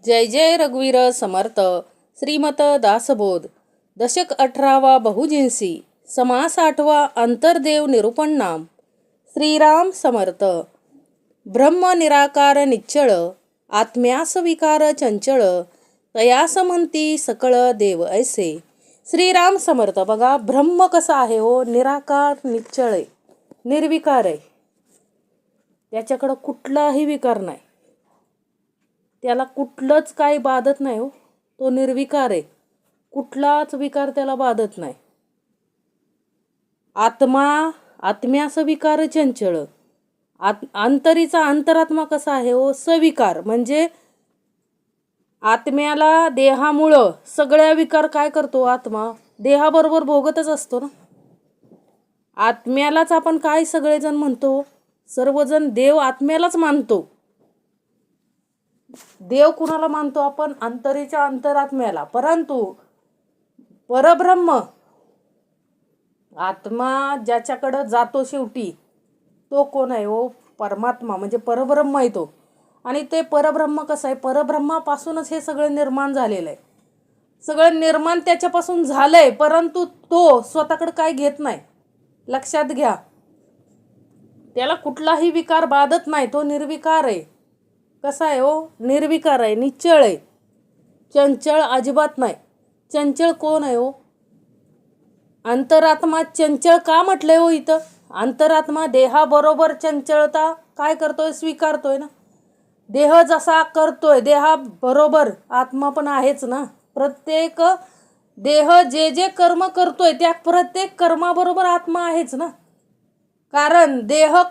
जय जय रघुवीर समर्थ. श्रीमत दासबोध. दशक 18वा बहुजिन्सी. समास 8वा अंतर्देव निरूपण नाम. श्रीराम समर्थ. ब्रह्म निराकार निश्चळ, आत्म्यास विकार चंचळ, तयास म्हणती सकळ देव ऐसे. श्रीराम समर्थ. बघा ब्रह्म कसा आहे हो, निराकार निश्चळ आहे, निर्विकार आहे. त्याच्याकडं कुठलाही विकार नाही, त्याला कुठलंच काही बाधत नाही हो. तो निर्विकार आहे, कुठलाच विकार त्याला बाधत नाही. आत्म्यास विकार चंचळ. अंतरीचा अंतरात्मा कसा आहे हो, सविकार. म्हणजे आत्म्याला देहामुळं सगळ्या विकार काय करतो आत्मा, देहाबरोबर भोगतच असतो ना. आत्म्यालाच आपण काय सगळेजण म्हणतो, सर्वजण देव आत्म्यालाच मानतो. देव कुणाला मानतो आपण, अंतरीच्या अंतरात्म्याला. परंतु परब्रह्म आत्मा ज्याच्याकडं जातो शेवटी तो कोण आहे हो, परमात्मा म्हणजे परब्रह्म आहे तो. आणि ते परब्रह्म कसं आहे, परब्रह्मापासूनच हे सगळं निर्माण झालेलं आहे. सगळं निर्माण त्याच्यापासून झालंय, परंतु तो स्वतःकडे काय घेत नाही. लक्षात घ्या, त्याला कुठलाही विकार बाधत नाही, तो निर्विकार आहे. कसा आहे हो, निर्विकार आहे, निश्चळ आहे, चंचळ अजिबात नाही. चंचळ कोण आहे हो, अंतरात्मा. चंचळ का म्हटलंय हो इथं, अंतरात्मा देहाबरोबर चंचळता काय करतोय, स्वीकारतोय ना. देह जसा करतोय, देहाबरोबर आत्मा पण आहेच ना. प्रत्येक देह जे जे कर्म करतोय त्या प्रत्येक कर्माबरोबर आत्मा आहेच ना. कारण देह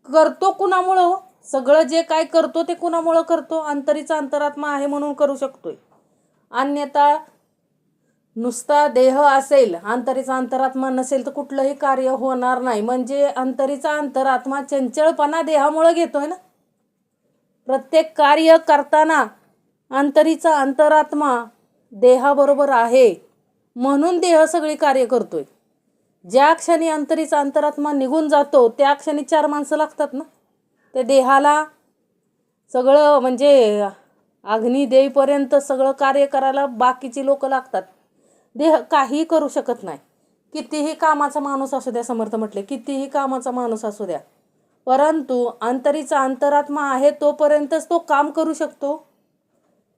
करतो कुणामुळं हो, सगळं जे काय करतो ते कुणामुळं करतो, अंतरीचा अंतरात्मा आहे म्हणून करू शकतोय. अन्यथा नुसता देह असेल, अंतरीचा अंतरात्मा नसेल तर कुठलंही कार्य होणार नाही. म्हणजे अंतरीचा अंतरात्मा चंचळपणा देहामुळं घेतोय ना. प्रत्येक कार्य करताना अंतरीचा अंतरात्मा देहाबरोबर आहे म्हणून देह सगळी कार्य करतोय. ज्या क्षणी अंतरीचा अंतरात्मा निघून जातो त्या क्षणी 4 माणसं लागतात ना ते देहाला. सगळं म्हणजे अग्नी देईपर्यंत सगळं कार्य करायला बाकीची लोक लागतात. देह काही करू शकत नाही. कितीही कामाचा माणूस असू द्या, समर्थ म्हटले, कितीही कामाचा माणूस असू द्या, परंतु अंतरीचा अंतरात्मा आहे तोपर्यंतच तो काम करू शकतो.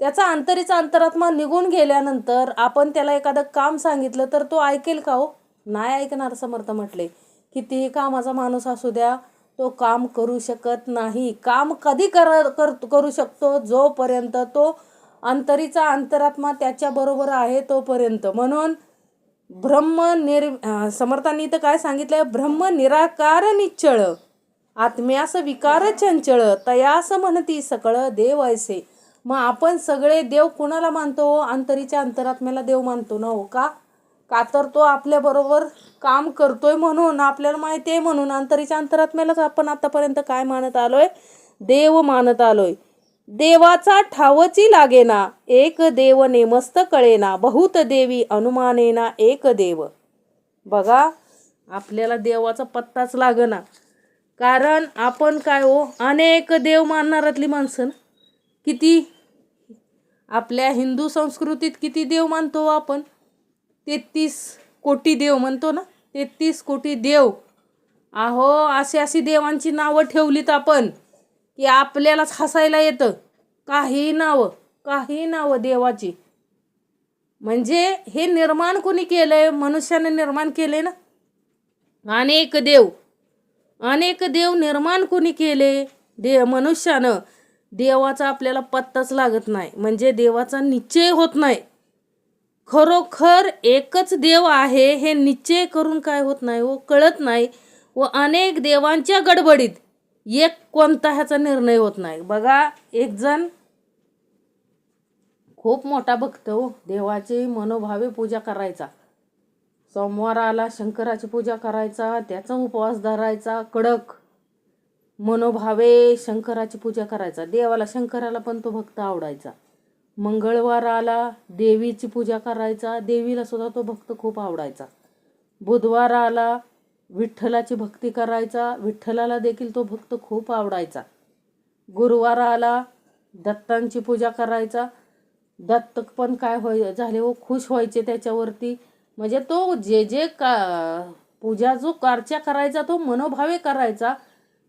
त्याचा अंतरीचा अंतरात्मा निघून गेल्यानंतर आपण त्याला एखादं काम सांगितलं तर तो ऐकेल का हो, नाही ऐकणार. समर्थ म्हटले, कितीही कामाचा माणूस असू द्या, तो काम करू शकत नाही. काम कधी करू शकतो, जोपर्यंत तो अंतरीचा अंतरात्मा त्याच्याबरोबर आहे तोपर्यंत. म्हणून समर्थांनी इथं काय सांगितलंय, ब्रह्म निराकार निश्चळ, आत्म्यास विकार चंचळ, तयास म्हणती सकळ देव ऐसे. मग आपण सगळे देव कुणाला मानतो, अंतरीच्या अंतरात्म्याला देव मानतो ना हो. का तर तो आपल्याबरोबर काम करतोय म्हणून, आपल्याला माहिती आहे म्हणून. अंतरीच्या अंतरात्म्यालाच आपण आतापर्यंत काय मानत आलोय, देव मानत आलोय. देवाचा ठावची लागेना, एक देव नेमस्त कळेना, बहुत देवी अनुमानेना एक देव. बघा आपल्याला देवाचा पत्ताच लागेना. कारण आपण काय हो, अनेक देव मानणारातली माणसं ना. किती आपल्या हिंदू संस्कृतीत किती देव मानतो आपण, 33 कोटी देव म्हणतो ना, 33 कोटी देव. अहो अशी देवांची नावं ठेवलीत आपण की आपल्यालाच हसायला येतं. काही नावं देवाची. म्हणजे हे निर्माण कोणी केलंय, मनुष्याने निर्माण केले ना. अनेक देव निर्माण कोणी केले, मनुष्यानं. देवाचा आपल्याला पत्ताच लागत नाही, म्हणजे देवाचा निश्चय होत नाही. खरोखर एकच देव आहे हे निश्चय करून काय होत नाही हो, कळत नाही. व अनेक देवांच्या गडबडीत एक कोणता ह्याचा निर्णय होत नाही. बघा एक जण खूप मोठा भक्त हो, देवाची मनोभावे पूजा करायचा. सोमवार आला शंकराची पूजा करायचा, त्याचा उपवास धरायचा कडक, मनोभावे शंकराची पूजा करायचा. देवाला शंकराला पण तो भक्त आवडायचा. मंगळवार आला देवीची पूजा करायचा, देवीला सुद्धा तो भक्त खूप आवडायचा. बुधवार आला विठ्ठलाची भक्ती करायचा, विठ्ठलाला देखील तो भक्त खूप आवडायचा. गुरुवार आला दत्तांची पूजा करायचा. दत्त पण काय झाले हो, खुश व्हायचे त्याच्यावरती. म्हणजे तो जे पूजा जो अर्चा करायचा तो मनोभावे करायचा.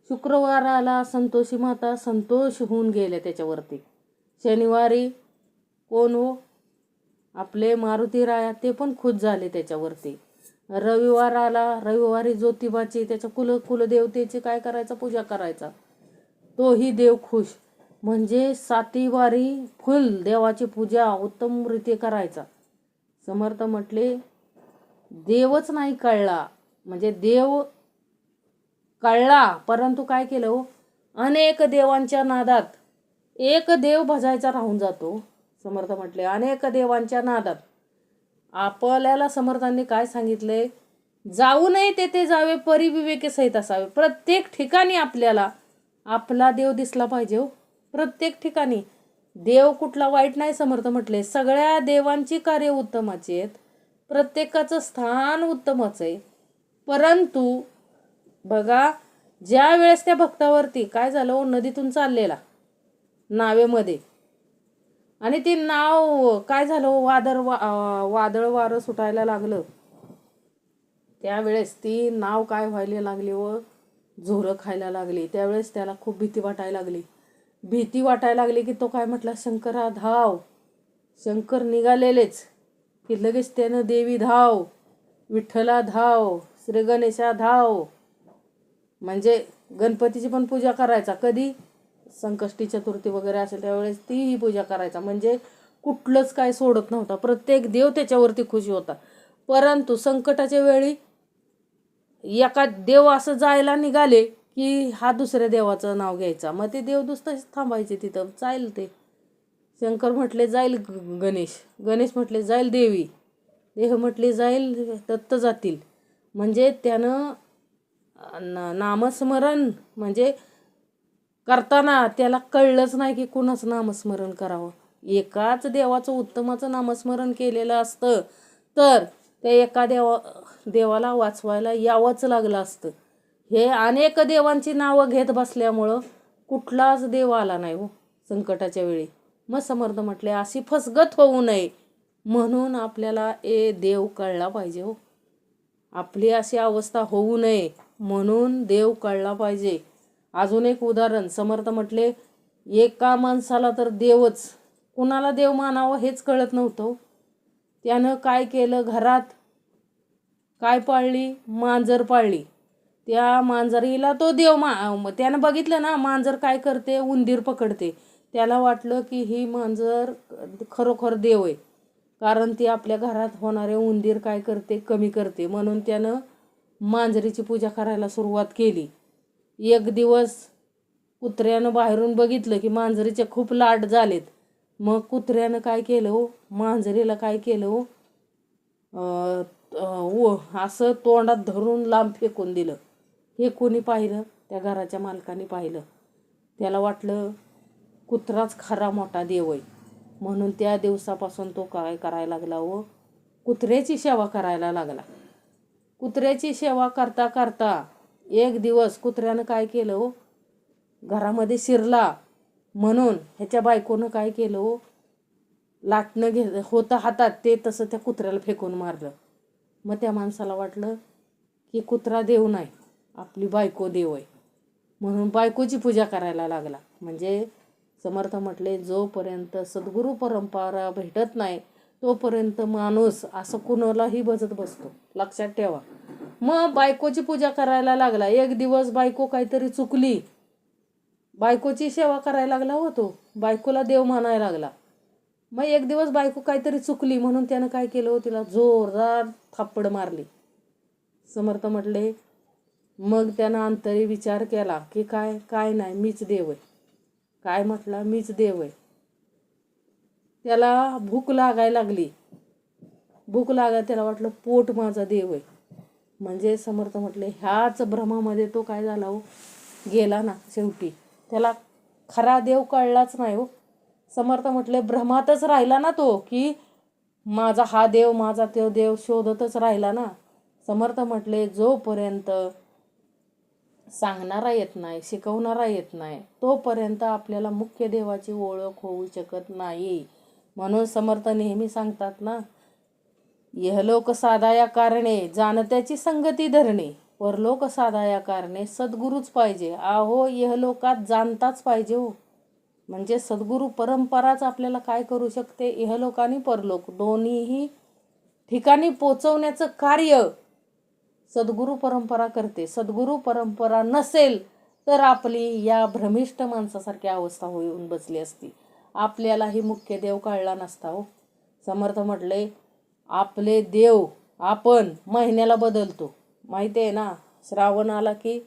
शुक्रवाराला संतोषी माता संतोष होऊन गेले त्याच्यावरती. शनिवारी कोण हो, आपले मारुती राया ते पण खुश झाले त्याच्यावरती. रविवार आला, रविवारी ज्योतिबाची त्याच्या कुलदेवतेची काय करायचा, पूजा करायचा. तोही देव खुश. म्हणजे 7 वारी फुल देवाची पूजा उत्तम रीती करायचा. समर्थ म्हटले देवच नाही कळला, म्हणजे देव कळला परंतु काय केलं हो, अनेक देवांच्या नादात एक देव भजायचा राहून जातो. समर्थ म्हटले अनेक देवांच्या नादात. आपल्याला समर्थांनी काय सांगितले, जाऊ नये तेथे जावे, परिविवेके सहित असावे. प्रत्येक ठिकाणी आपल्याला आपला देव दिसला पाहिजे हो. प्रत्येक ठिकाणी देव कुठला वाईट नाही. समर्थ म्हटले सगळ्या देवांची कार्य उत्तमाची आहेत, प्रत्येकाचं स्थान उत्तमच आहे. परंतु बघा, ज्या वेळेस त्या भक्तावरती काय झालं हो, नदीतून चाललेला नावेमध्ये, आणि ती नाव काय झालं, वादळ वारं सुटायला लागलं. त्यावेळेस ती नाव काय व्हायला लागली व झोरं खायला लागली. त्यावेळेस त्याला खूप भीती वाटायला लागली की तो काय म्हटला, शंकरा धाव. शंकर निघालेलेच की लगेच त्यानं देवी धाव, विठ्ठला धाव, श्री गणेशा धाव. म्हणजे गणपतीची पण पूजा करायचा. कधी संकष्टी चतुर्थी वगैरे असेल त्यावेळेस तीही पूजा करायचा. म्हणजे कुठलंच काय सोडत नव्हता. प्रत्येक देव त्याच्यावरती खुशी होता. परंतु संकटाच्या वेळी एका देव असं जायला निघाले की हा दुसऱ्या देवाचं नाव घ्यायचा. मग ते देव दुसरेच थांबायचे तिथं. जाईल ते शंकर म्हटले जाईल गणेश, गणेश म्हटले जाईल देवी, देव म्हटले जाईल दत्त जातील. म्हणजे त्यानं नामस्मरण म्हणजे करताना त्याला कळलंच नाही की कुणाचं नामस्मरण करावं. एकाच देवाचं उत्तमाचं नामस्मरण केलेलं असतं तर त्या एका देवाला वाचवायला यावंच लागलं असतं. हे अनेक देवांची नावं घेत बसल्यामुळं कुठलाच देव आला नाही हो संकटाच्या वेळी. मग समर्थ म्हटले अशी फसगत होऊ नये म्हणून आपल्याला देव कळला पाहिजे हो. आपली अशी अवस्था होऊ नये म्हणून देव कळला पाहिजे. अजून एक उदाहरण, समर्थ म्हटले एका माणसाला तर देवच, कुणाला देव मानावं हेच कळत नव्हतं. त्यानं काय केलं, घरात काय पाळली, मांजर पाळली. त्या मांजरीला तो देव त्यानं बघितलं ना मांजर काय करते, उंदीर पकडते. त्याला वाटलं की ही मांजर खरोखर देव आहे, कारण ती आपल्या घरात होणारे उंदीर काय करते, कमी करते. म्हणून त्यानं मांजरीची पूजा करायला सुरुवात केली. एक दिवस कुत्र्यानं बाहेरून बघितलं की मांजरीचे खूप लाड झालेत. मग कुत्र्यानं काय केलं हो, मांजरीला काय केलं हो, असं तोंडात धरून लांब फेकून दिलं. हे कोणी पाहिलं, त्या घराच्या मालकाने पाहिलं. त्याला वाटलं कुत्राच खरा मोठा देव आहे. म्हणून त्या दिवसापासून तो काय करायला लागला व कुत्र्याची सेवा करायला लागला. कुत्र्याची सेवा करता करता एक दिवस कुत्र्यानं काय केलं हो, घरामध्ये शिरला म्हणून ह्याच्या बायकोनं काय केलं हो, लाटणं होतं हातात ते तसं त्या कुत्र्याला फेकून मारलं. मग त्या माणसाला वाटलं की कुत्रा देव नाही, आपली बायको देव आहे. म्हणून बायकोची पूजा करायला लागला. म्हणजे समर्थ म्हटले जोपर्यंत सद्गुरू परंपरा भेटत नाही तोपर्यंत माणूस असं कुणालाही बजत बसतो, लक्षात ठेवा. मग बायकोची पूजा करायला लागला. एक दिवस बायको काहीतरी चुकली, बायकोची सेवा करायला लागला होतो, बायकोला देव मानायला लागला. मग एक दिवस बायको काहीतरी चुकली म्हणून त्यानं काय केलं, तिला जोरदार थापड मारली. समर्थ म्हटले मग त्यानं अंतरी विचार केला की काय नाही, मीच देव आहे. काय म्हटला, मीच देव आहे. त्याला भूक लागायला लागली. त्याला वाटलं पोट माझा देव आहे. म्हणजे समर्थ म्हटले ह्याच भ्रमामध्ये तो काय झाला हो, गेला ना. शेवटी त्याला खरा देव कळलाच नाही हो. समर्थ म्हटले भ्रमातच राहिला ना तो, की माझा हा देव, माझा तो देव शोधतच राहिला ना. समर्थ म्हटले जोपर्यंत सांगणारा येत नाही, शिकवणारा येत नाही, तोपर्यंत आपल्याला मुख्य देवाची ओळख होऊ शकत नाही. म्हणून समर्थ नेहमी सांगतात ना, इहलोक साधाया कारणे जाणत्याची संगती धरणे, परलोक साधाया कारणे सद्गुरूच पाहिजे. आहो इहलोकात जाणताच पाहिजे हो. म्हणजे सद्गुरू परंपराच आपल्याला काय करू शकते, इहलोक आणि परलोक दोन्हीही ठिकाणी पोचवण्याचं कार्य सद्गुरू परंपरा करते. सद्गुरू परंपरा नसेल तर आपली या भ्रमिष्ठ माणसासारखी अवस्था होऊन बसली असती. आपल्यालाही मुख्य देव कळला नसता हो. समर्थ म्हटले, आपले देव आपण महिन्याला बदलतो. माहिती आहे ना, श्रावण आला की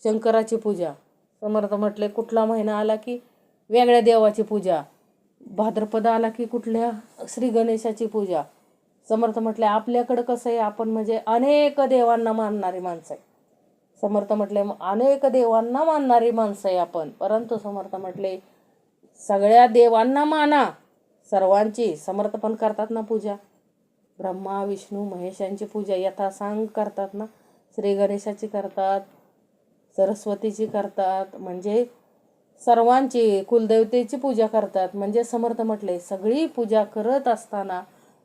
शंकराची पूजा. समर्थ म्हटले, कुठला महिना आला की वेगळ्या देवाची पूजा. भाद्रपद आला की कुठल्या श्री गणेशाची पूजा. समर्थ म्हटले, आपल्याकडं कसं आहे, आपण म्हणजे अनेक देवांना मानणारी माणसं आहे. समर्थ म्हटले, अनेक देवांना मानणारी माणसं आहे आपण. परंतु समर्थ म्हटले, सगळ्या देवांना माना, सर्वांची. समर्थ पण करतात ना पूजा. ब्रह्मा विष्णू महेशांची पूजा यथासांग करतात ना. श्री गणेशाची करतात, सरस्वतीची करतात, म्हणजे सर्वांची कुलदेवतेची पूजा करतात. म्हणजे समर्थ म्हटले, सगळी पूजा करत असताना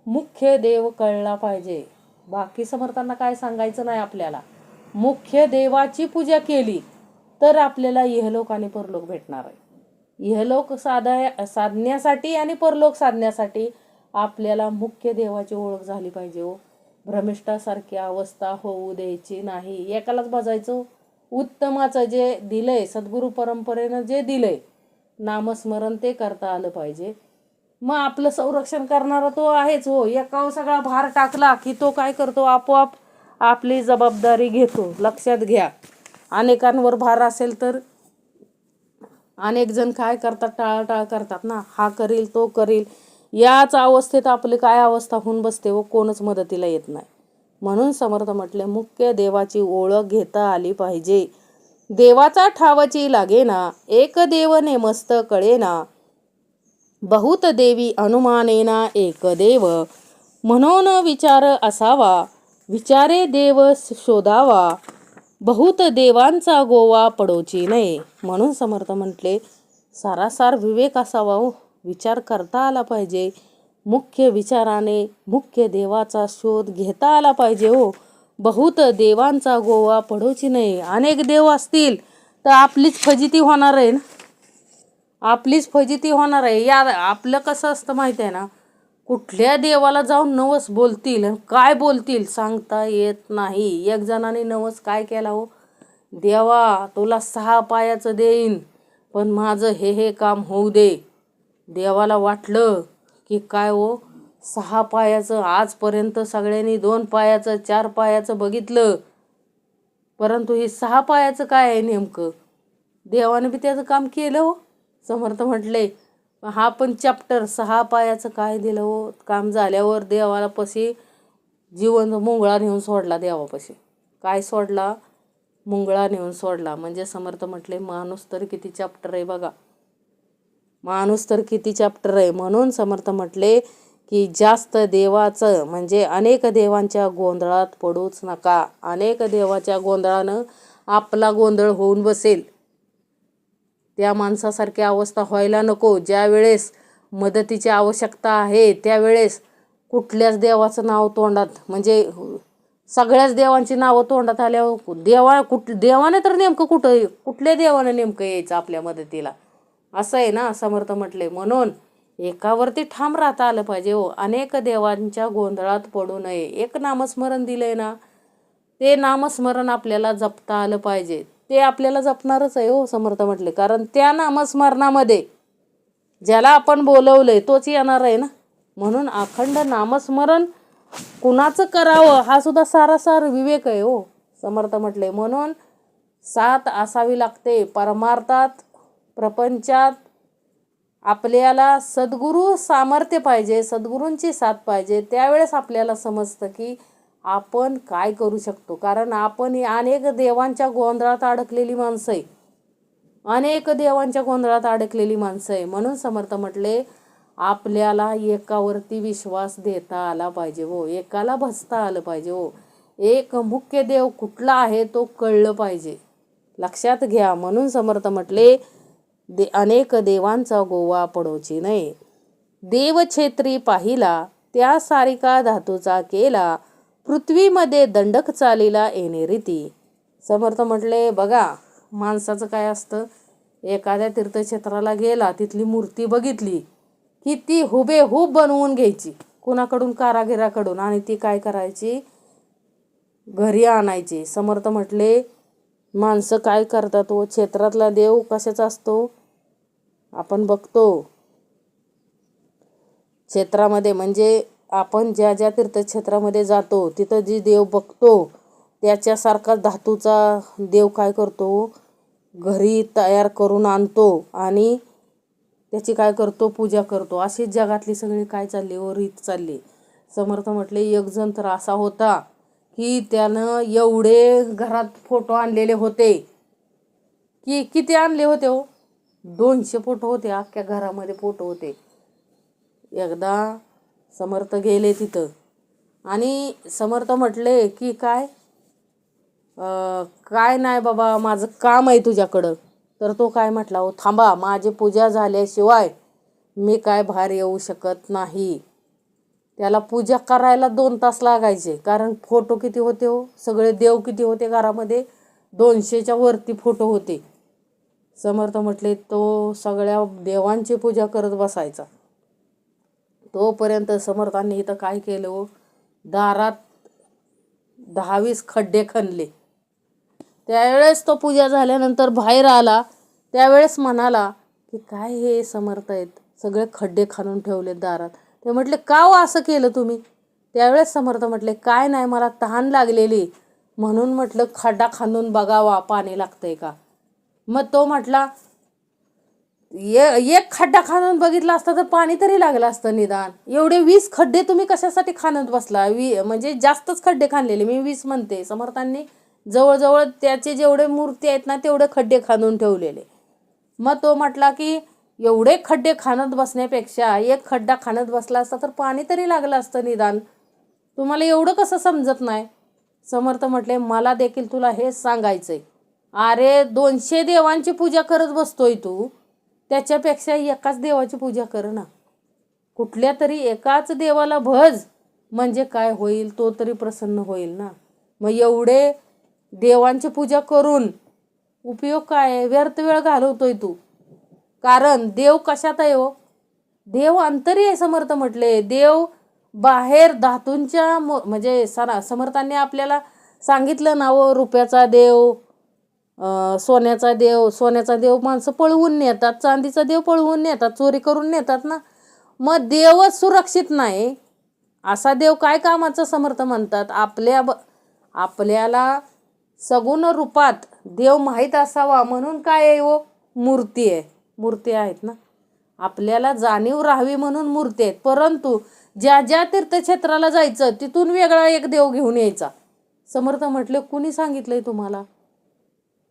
मुख्य देव कळला पाहिजे. बाकी समर्थांना काय सांगायचं नाही आपल्याला. मुख्य देवाची पूजा केली तर आपल्याला इहलोक आणि परलोक भेटणार आहे. इहलोक साधण्यासाठी आणि परलोक साधण्यासाठी आपल्याला मुख्य देवाची ओळख झाली पाहिजे हो. भ्रमिष्ठासारखी अवस्था होऊ द्यायची नाही. एकालाच बजायचं. उत्तमाचं जे दिलंय, सद्गुरू परंपरेनं जे दिलंय नामस्मरण, ते करता आलं पाहिजे. मग आपलं संरक्षण करणारा तो आहेच हो. एकावर सगळा भार टाकला की तो काय करतो, आपोआप आपली जबाबदारी घेतो. लक्षात घ्या, अनेकांवर भार असेल तर अनेक जण काय करतात, टाळाटाळ करतात ना, हा करील तो करील. याच अवस्थेत आपली काय अवस्था होऊन बसते व कोणच मदतीला येत नाही. म्हणून समर्थ म्हटले, मुख्य देवाची ओळख घेता आली पाहिजे. देवाचा ठावची लागेना, एक देव नेमस्त कळेना, बहुत देवी अनुमानेना एक देव, म्हणून विचार असावा, विचारे देव शोधावा, बहुत देवांचा गोवा पडोची नये. म्हणून समर्थ म्हटले, सारासार विवेक असावा हो. विचार करता आला पाहिजे. मुख्य विचाराने मुख्य देवाचा शोध घेता आला पाहिजे हो. बहुत देवांचा गोवा पडोची नये. अनेक देव असतील तर आपलीच फजिती होणार आहे ना. आपलीच फजिती होणार आहे. या आपलं कसं असतं माहिती आहे ना, कुठल्या देवाला जाऊन नवस बोलतील, काय बोलतील सांगता येत नाही. एक जणाने नवस काय केला हो, देवा तुला 6 पायाचं देईन पण माझं हे काम होऊ दे. देवाला वाटलं की काय हो, 6 पायाचं, आजपर्यंत सगळ्यांनी 2 पायाचं 4 पायाचं बघितलं, परंतु हे 6 पायाचं काय आहे नेमकं. देवाने बी त्याचं काम केलं हो. समर्थ म्हटले, हा पण चॅप्टर 6 पायाचं काय दिलं हो. काम झाल्यावर देवाला पशी जीवन मुंगळा नेऊन सोडला. देवापाशी काय सोडला, मुंगळा नेऊन सोडला. म्हणजे समर्थ म्हटले, माणूस तर किती चॅप्टर आहे बघा, माणूस तर किती चॅप्टर आहे. म्हणून समर्थ म्हटले की जास्त देवाचं म्हणजे अनेक देवांच्या गोंधळात पडूच नका. अनेक देवाच्या गोंधळानं आपला गोंधळ होऊन बसेल. त्या माणसासारखी अवस्था व्हायला नको. ज्या वेळेस मदतीची आवश्यकता आहे त्यावेळेस कुठल्याच देवाचं नाव तोंडात, म्हणजे सगळ्याच देवांची नावं तोंडात आल्यावर देवाने तर नेमकं कुठल्या देवाने नेमकं यायचं आपल्या मदतीला, असं आहे ना. समर्थ म्हटले, म्हणून एकावरती ठाम राहता आलं पाहिजे हो. अनेक देवांच्या गोंधळात पडू नये. एक नामस्मरण दिलंय ना, ते नामस्मरण आपल्याला जपता आलं पाहिजे. ते आपल्याला जपणारच आहे हो. समर्थ म्हटले, कारण त्या नामस्मरणामध्ये ज्याला आपण बोलवलंय तोच येणार आहे ना. म्हणून अखंड नामस्मरण कुणाचं करावं हा सुद्धा सारासार विवेक आहे हो. समर्थ म्हटले, म्हणून साथ असावी लागते परमार्थात. प्रपंचात आपल्याला सद्गुरू सामर्थ्य पाहिजे, सद्गुरूंची साथ पाहिजे. त्यावेळेस आपल्याला समजतं की आपण काय करू शकतो. कारण आपण अनेक देवांच्या गोंधळात अडकलेली माणसं आहे, अनेक देवांच्या गोंधळात अडकलेली माणसं आहे. म्हणून समर्थ म्हटले, आपल्याला एकावरती विश्वास देता आला पाहिजे हो, एकाला भजता आलं पाहिजे हो. एक मुख्य देव कुठला आहे तो कळलं पाहिजे. लक्षात घ्या. म्हणून समर्थ म्हटले अनेक देवांचा गोवा पडोची नाही. देव छेत्री पाहिला त्या सारिका धातूचा केला. पृथ्वीमध्ये दंडक चालीला येणे रीती. समर्थ म्हटले बघा माणसाचं काय असतं, एखाद्या तीर्थक्षेत्राला गेला तिथली मूर्ती बघितली की ती हुबेहूब बनवून घ्यायची कुणाकडून, कारागिराकडून, आणि ती काय करायची घरी आणायची. समर्थ म्हटले माणसं काय करतात, क्षेत्रातला देव कशाचा असतो आपण बघतो. क्षेत्रामध्ये म्हणजे आपण ज्या ज्या तीर्थक्षेत्रामध्ये जातो तिथं जी देव बघतो त्याच्यासारखा धातूचा देव काय करतो घरी तयार करून आणतो आणि त्याची काय करतो पूजा करतो. अशीच जगातली सगळी काय चालली रीत चालली. समर्थ म्हटले एक जण तर असा होता की त्यानं एवढे घरात फोटो आणलेले होते की किती आणले होते 200 फोटो होते. अख्ख्या घरामध्ये फोटो होते. एकदा समर्थ गेले तिथं आणि समर्थ म्हटले की काय नाही बाबा माझं काम आहे तुझ्याकडं. तर तो काय म्हटला थांबा माझी पूजा झाल्याशिवाय मी काय बाहेर येऊ शकत नाही. त्याला पूजा करायला 2 तास लागायचे, कारण फोटो किती होते सगळे देव किती होते घरामध्ये 200च्या वरती फोटो होते. समर्थ म्हटले तो सगळ्या देवांची पूजा करत बसायचा. तोपर्यंत समर्थांनी इथं काय केलं दारात 10-20 खड्डे खणले. त्यावेळेस तो पूजा झाल्यानंतर बाहेर आला त्यावेळेस म्हणाला की काय हे समर्थ आहेत सगळे खड्डे खणून ठेवले दारात. ते म्हटले का असं केलं तुम्ही. त्यावेळेस समर्थ म्हटले काय नाही मला तहान लागलेली म्हणून म्हटलं खड्डा खणून बघावा पाणी लागतंय का. मग तो म्हटला एक खड्डा खणून बघितला असता तर पाणी तरी लागलं असतं निदान. एवढे 20 खड्डे तुम्ही कशासाठी खणत बसला. म्हणजे जास्तच खड्डे खणलेले, मी 20 म्हणते. समर्थांनी जवळजवळ त्याचे जेवढे मूर्ती आहेत ना तेवढे खड्डे खणून ठेवलेले. मग तो म्हटला की एवढे खड्डे खणत बसण्यापेक्षा एक खड्डा खणत बसला असता तर पाणी तरी लागलं असतं निदान. तुम्हाला एवढं कसं समजत नाही. समर्थ म्हटले मला देखील तुला हेच सांगायचंय. अरे 200 देवांची पूजा करत बसतोय तू, त्याच्यापेक्षा एकाच देवाची पूजा कर ना. कुठल्या तरी एकाच देवाला भज म्हणजे काय होईल, तो तरी प्रसन्न होईल ना. मग एवढे देवांची पूजा करून उपयोग काय, व्यर्थ वेळ घालवतोय तू. कारण देव कशात आहे देव अंतरी आहे. समर्थ म्हटले देव बाहेर धातूंच्या म्हणजे समर्थांनी आपल्याला सांगितलं ना रुपयाचा देव, सोन्याचा देव माणसं पळवून नेतात, चांदीचा देव पळवून नेतात, चोरी करून नेतात ना. मग देवच सुरक्षित नाही असा देव काय कामाचा. समर्थ म्हणतात आपल्याला सगुण रूपात देव माहीत असावा म्हणून काय आहे मूर्ती आहेत ना. आपल्याला जाणीव राहावी म्हणून मूर्ती आहेत. परंतु ज्या ज्या तीर्थक्षेत्राला जायचं तिथून वेगळा एक देव घेऊन यायचा. समर्थ म्हटले कुणी सांगितलंय तुम्हाला.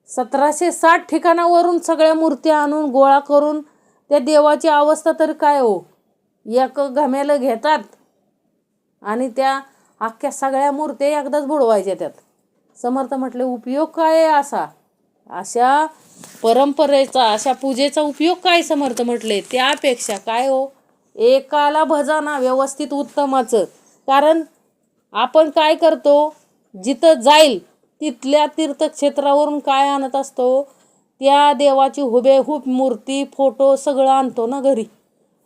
1760 ठिकाणावरून सगळ्या मूर्त्या आणून गोळा करून त्या देवाची अवस्था तर काय एक घमेलं घेतात आणि त्या अख्ख्या सगळ्या मूर्त्या एकदाच बुडवायच्या त्यात. समर्थ म्हटले उपयोग काय आहे अशा परंपरेचा, अशा पूजेचा उपयोग काय. समर्थ म्हटले त्यापेक्षा काय एकाला भजाना व्यवस्थित उत्तमाचं. कारण आपण काय करतो जिथं जाईल तिथल्या तीर्थक्षेत्रावरून काय आणत असतो त्या देवाची हुबेहूब मूर्ती फोटो सगळं आणतो ना घरी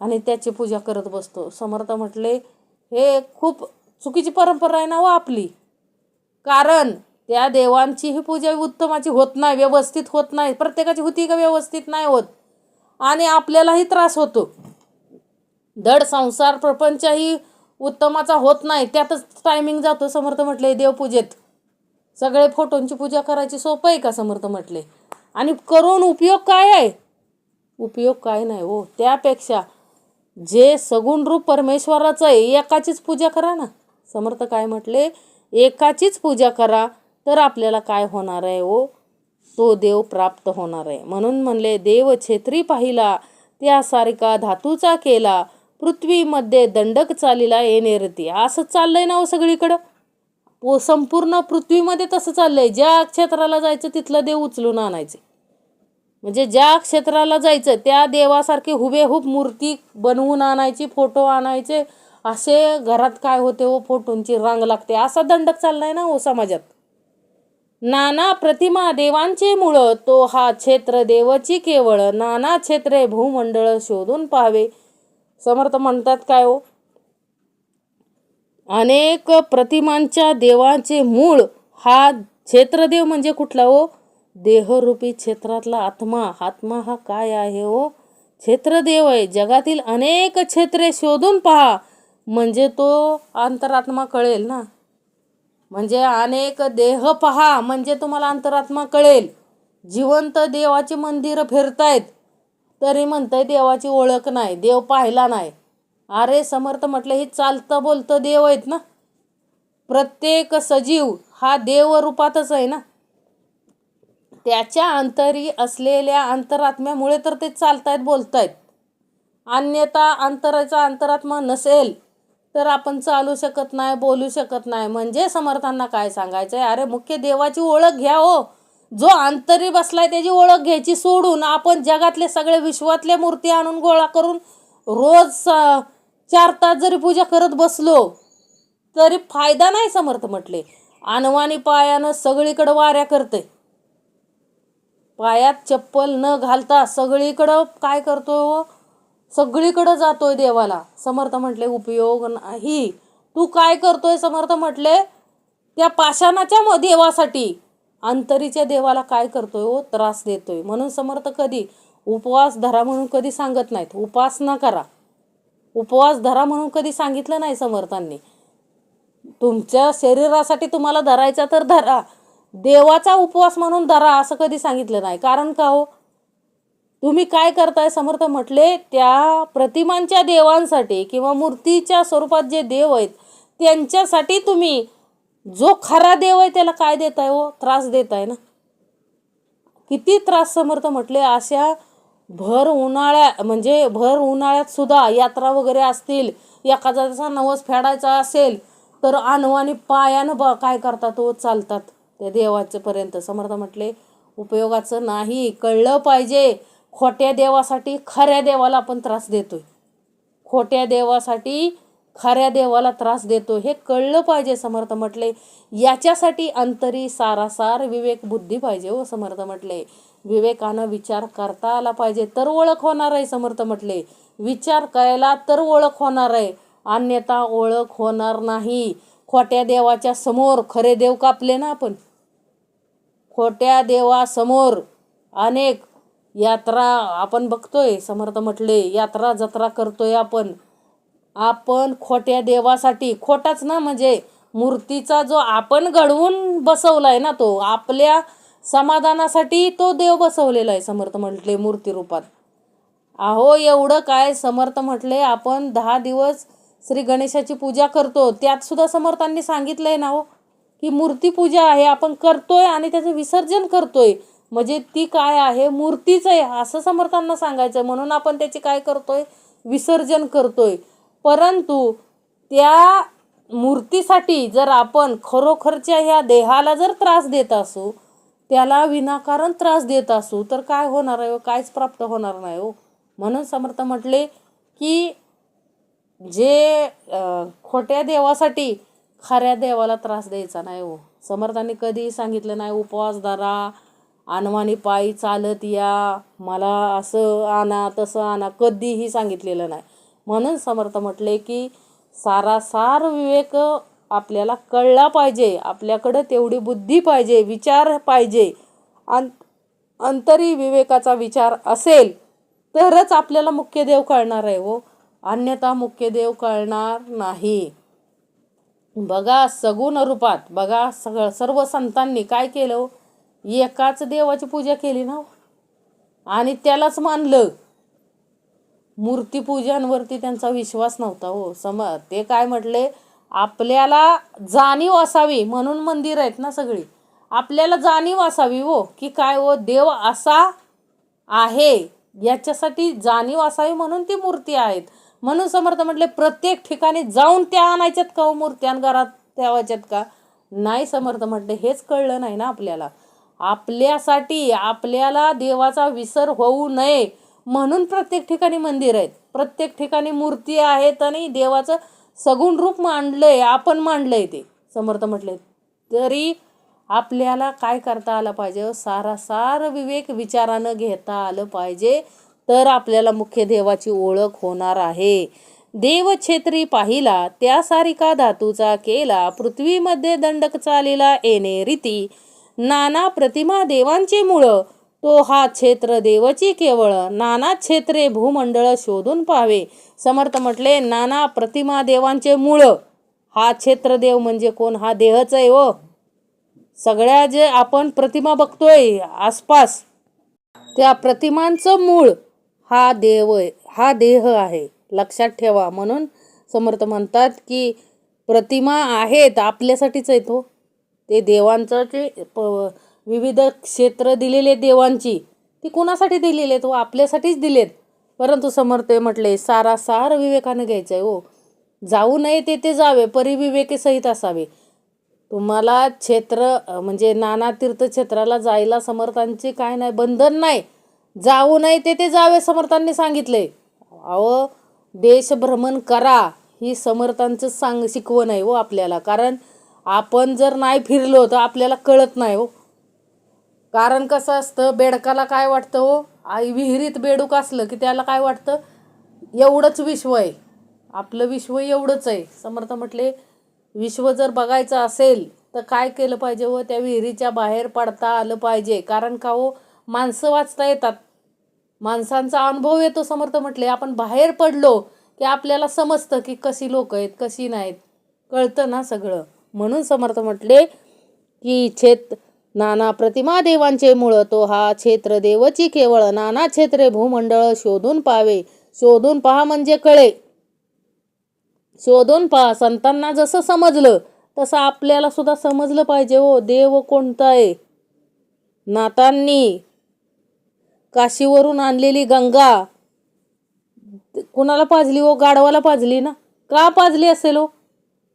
आणि त्याची पूजा करत बसतो. समर्थ म्हटले हे खूप चुकीची परंपरा आहे ना आपली. कारण त्या देवांची ही पूजा उत्तमाची होत नाही, व्यवस्थित होत नाही. प्रत्येकाची होती का व्यवस्थित नाही होत आणि आपल्यालाही त्रास होतो. धड संसार प्रपंचही उत्तमाचा होत नाही, त्यातच टायमिंग जातो. समर्थ म्हटले देवपूजेत सगळे फोटोंची पूजा करायची सोपं आहे का. समर्थ म्हटले आणि करून उपयोग काय आहे. उपयोग काय नाही त्यापेक्षा जे सगुण रूप परमेश्वराचं आहे एकाचीच पूजा करा ना. समर्थ काय म्हटले एकाचीच पूजा करा तर आपल्याला काय होणार आहे तो देव प्राप्त होणार आहे. म्हणून म्हणले देव छेत्री पाहिला त्या सारिका धातूचा केला. पृथ्वीमध्ये दंडक चालीला येणे रीती. असं चाललंय ना सगळीकडं. संपूर्ण पृथ्वीमध्ये तसं चाललंय. ज्या क्षेत्राला जायचं तिथलं देव उचलून आणायचे. म्हणजे ज्या क्षेत्राला जायचं त्या देवासारखी हुबेहूब मूर्ती बनवून आणायची, फोटो आणायचे. असे घरात काय होते हो, फोटोंची रांग लागते. असा दंडक चाललाय ना हो समाजात. नाना प्रतिमा देवांची मूळ, तो हा क्षेत्र देवची केवळ. नाना क्षेत्रे भूमंडळ शोधून पाहावे. समर्थ म्हणतात काय हो, अनेक प्रतिमांच्या देवाचे मूळ हा क्षेत्रदेव म्हणजे कुठला हो, देहरूपी क्षेत्रातला आत्मा. आत्मा हा काय आहे हो, क्षेत्रदेव आहे. जगातील अनेक क्षेत्रे शोधून पहा म्हणजे तो अंतरात्मा कळेल ना. म्हणजे अनेक देह पहा म्हणजे तुम्हाला अंतरात्मा कळेल. जिवंत देवाची मंदिरं फिरतायत तरी म्हणताय देवाची ओळख नाही, देव पाहिला नाही. अरे समर्थ म्हटलं हे चालतं बोलतं देव आहेत ना. प्रत्येक सजीव हा देव रूपातच आहे ना. त्याच्या अंतरी असलेल्या अंतरात्म्यामुळे तर ते चालतायत बोलतायत. अन्यथा अंतरात्मा नसेल तर आपण चालू शकत नाही, बोलू शकत नाही. म्हणजे समर्थांना काय सांगायचंय, अरे मुख्य देवाची ओळख घ्या हो. जो अंतरी बसलाय त्याची ओळख घ्यायची सोडून आपण जगातले सगळे विश्वातल्या मूर्ती आणून गोळा करून रोज 4 तास जरी पूजा करत बसलो तरी फायदा नाही. समर्थ म्हटले अनवाणी पायानं सगळीकडं वाऱ्या करते. पायात चप्पल न घालता सगळीकडं काय करतो, सगळीकडं जातोय देवाला. समर्थ म्हटले उपयोग नाही. तू काय करतोय समर्थ म्हटले, त्या पाषाणाच्या देवासाठी अंतरीच्या देवाला काय करतोय हो, त्रास देतोय. म्हणून समर्थ कधी उपवास धरा म्हणून कधी सांगत नाहीत. उपासना करा, उपवास धरा म्हणून कधी सांगितलं नाही समर्थांनी. तुमच्या शरीरासाठी तुम्हाला धरायचा तर धरा, देवाचा उपवास म्हणून धरा असं कधी सांगितलं नाही. कारण का हो, तुम्ही काय करताय समर्थ म्हटले, त्या प्रतिमांच्या देवांसाठी किंवा मूर्तीच्या स्वरूपात जे देव आहेत त्यांच्यासाठी तुम्ही जो खरा देव आहे त्याला काय देताय हो, त्रास देताय ना. किती त्रास समर्थ म्हटले. अशा भर उन्हाळ्यात सुद्धा यात्रा वगैरे असतील, एखाद्याचा नवस फेडायचा असेल तर अनवाणी पायानं काय करतात हो, चालतात त्या देवाच्या पर्यंत. समर्थ म्हटले उपयोगाचं नाही. कळलं पाहिजे, खोट्या देवासाठी खऱ्या देवाला आपण त्रास देतोय, खोट्या देवासाठी खऱ्या देवाला त्रास देतो हे कळलं पाहिजे. समर्थ म्हटले याच्यासाठी अंतरी सारासार विवेक बुद्धी पाहिजे हो. समर्थ म्हटले विवेकानं विचार करता आला पाहिजे तर ओळख होणार आहे. समर्थ म्हटले विचार करायला तर ओळख होणार आहे, अन्यथा ओळख होणार नाही. खोट्या देवाच्या समोर खरे देव कापले ना आपण. खोट्या देवासमोर अनेक यात्रा आपण बघतोय. समर्थ म्हटले यात्रा जत्रा करतोय आपण खोट्या देवासाठी. खोटाच ना म्हणजे मूर्तीचा जो आपण घडवून बसवलाय ना, तो आपल्या समाधानासाठी तो देव बसवलेला आहे. समर्थ म्हटले मूर्ती रूपात. अहो एवढं काय समर्थ म्हटले, आपण 10 दिवस श्री गणेशाची पूजा करतो, त्यात सुद्धा समर्थांनी सांगितलंय ना हो की मूर्ती पूजा आहे आपण करतोय आणि त्याचं विसर्जन करतोय. म्हणजे ती काय आहे, मूर्तीच आहे असं समर्थांना सांगायचं. म्हणून आपण त्याची काय करतोय, विसर्जन करतोय. परंतु त्या मूर्तीसाठी जर आपण खरोखरच्या ह्या देहाला जर त्रास देत असू, त्याला विनाकारण त्रास देत असू तर काय होणार आहे, काहीच प्राप्त होणार नाही हो. म्हणून समर्थ म्हटले की जे खोट्या देवासाठी खऱ्या देवाला त्रास द्यायचा नाही हो. समर्थांनी कधीही सांगितलं नाही उपवास धरा, अनवाणी पायी चालत या, मला असं आणा तसं आणा, कधीही सांगितलेलं नाही. म्हणून समर्थ म्हटले की सारासार विवेक आपल्याला कळला पाहिजे, आपल्याकडं तेवढी बुद्धी पाहिजे, विचार पाहिजे. अंतरी विवेकाचा विचार असेल तरच आपल्याला मुख्य देव कळणार आहे हो, अन्यथा मुख्य देव कळणार नाही. बघा सगुण रूपात बघा सर्व संतांनी काय केलं, एकाच देवाची पूजा केली ना आणि त्यालाच मानलं. मूर्तीपूजांवरती त्यांचा विश्वास नव्हता हो. ते काय म्हटले, आपल्याला जाणीव असावी म्हणून मंदिर आहेत ना सगळी. आपल्याला जाणीव असावी हो की काय हो देव असा आहे, याच्यासाठी जाणीव असावी म्हणून ती मूर्ती आहेत. म्हणून समर्थ म्हटले प्रत्येक ठिकाणी जाऊन त्या आणायच्यात का हो मूर्त्या घरात ठेवायच्यात का. नाही समर्थ म्हटले, हेच कळलं नाही ना आपल्याला. आपल्यासाठी आपल्याला देवाचा विसर होऊ नये म्हणून प्रत्येक ठिकाणी मंदिर आहेत, प्रत्येक ठिकाणी मूर्ती आहेत आणि देवाचं सगुण रूप मांडलंय, आपण मांडलंय ते समर्थ म्हटले. तरी आपल्याला काय करता आलं पाहिजे, सारासार विवेक विचारानं घेता आलं पाहिजे, तर आपल्याला मुख्य देवाची ओळख होणार आहे. देव क्षेत्री पाहिला त्या सारिका धातूचा केला, पृथ्वीमध्ये दंडक चालीला येणे रीती. नाना प्रतिमा देवांची मूळ, तो हा क्षेत्र देवची केवळ. नाना क्षेत्रे भूमंडळ शोधून पाहावे. समर्थ म्हटले, नाना प्रतिमा देवांचे मूळ. हा क्षेत्रदेव म्हणजे कोण, हा देहच आहे हो. सगळ्या जे आपण प्रतिमा बघतोय आसपास, त्या प्रतिमांचं मूळ हा देव आहे, हा देह आहे, लक्षात ठेवा. म्हणून समर्थ म्हणतात की प्रतिमा आहेत आपल्यासाठीच आहेत हो. ते देवांचं जे विविध क्षेत्र दिलेले देवांची, ती कोणासाठी दिलेले आहेत हो, आपल्यासाठीच दिलेत. परंतु समर्थ म्हटले सारासार विवेकाने घ्यायचं आहे हो. जाऊ नये तेथे जावे, परिविवेके सहित असावे. तुम्हाला क्षेत्र म्हणजे नाना तीर्थक्षेत्राला जायला समर्थांचे काय नाही, बंधन नाही. जाऊ नये तेथे जावे समर्थांनी सांगितले. अहो, देश भ्रमण करा ही समर्थांचं शिकवण आहे हो आपल्याला. कारण आपण जर नाही फिरलो तर आपल्याला कळत नाही हो. कारण कसं असतं, बेडकाला काय वाटतं हो, आई विहिरीत बेडूक असलं की त्याला काय वाटतं, एवढंच विश्व आहे, आपलं विश्व एवढंच आहे. समर्थ म्हटले विश्व जर बघायचं असेल तर काय केलं पाहिजे हो, त्या विहिरीच्या बाहेर पडता आलं पाहिजे. कारण का हो, माणसं वाचता येतात, माणसांचा अनुभव येतो. समर्थ म्हटले आपण बाहेर पडलो की आपल्याला समजतं की कशी लोक आहेत कशी नाहीत, कळतं ना सगळं. म्हणून समर्थ म्हटले की नाना प्रतिमा देवांचे मूळ, तो हा क्षेत्र देवची केवळ. नाना क्षेत्रे भूमंडळ शोधून पाहावे. शोधून पहा म्हणजे कळे, शोधून पहा. संतांना जसं समजलं तसं आपल्याला सुद्धा समजलं पाहिजे हो, देव कोणता आहे. नाथांनी काशीवरून आणलेली गंगा कुणाला पाजली हो, गाढवाला पाजली ना. का पाजली असेल हो,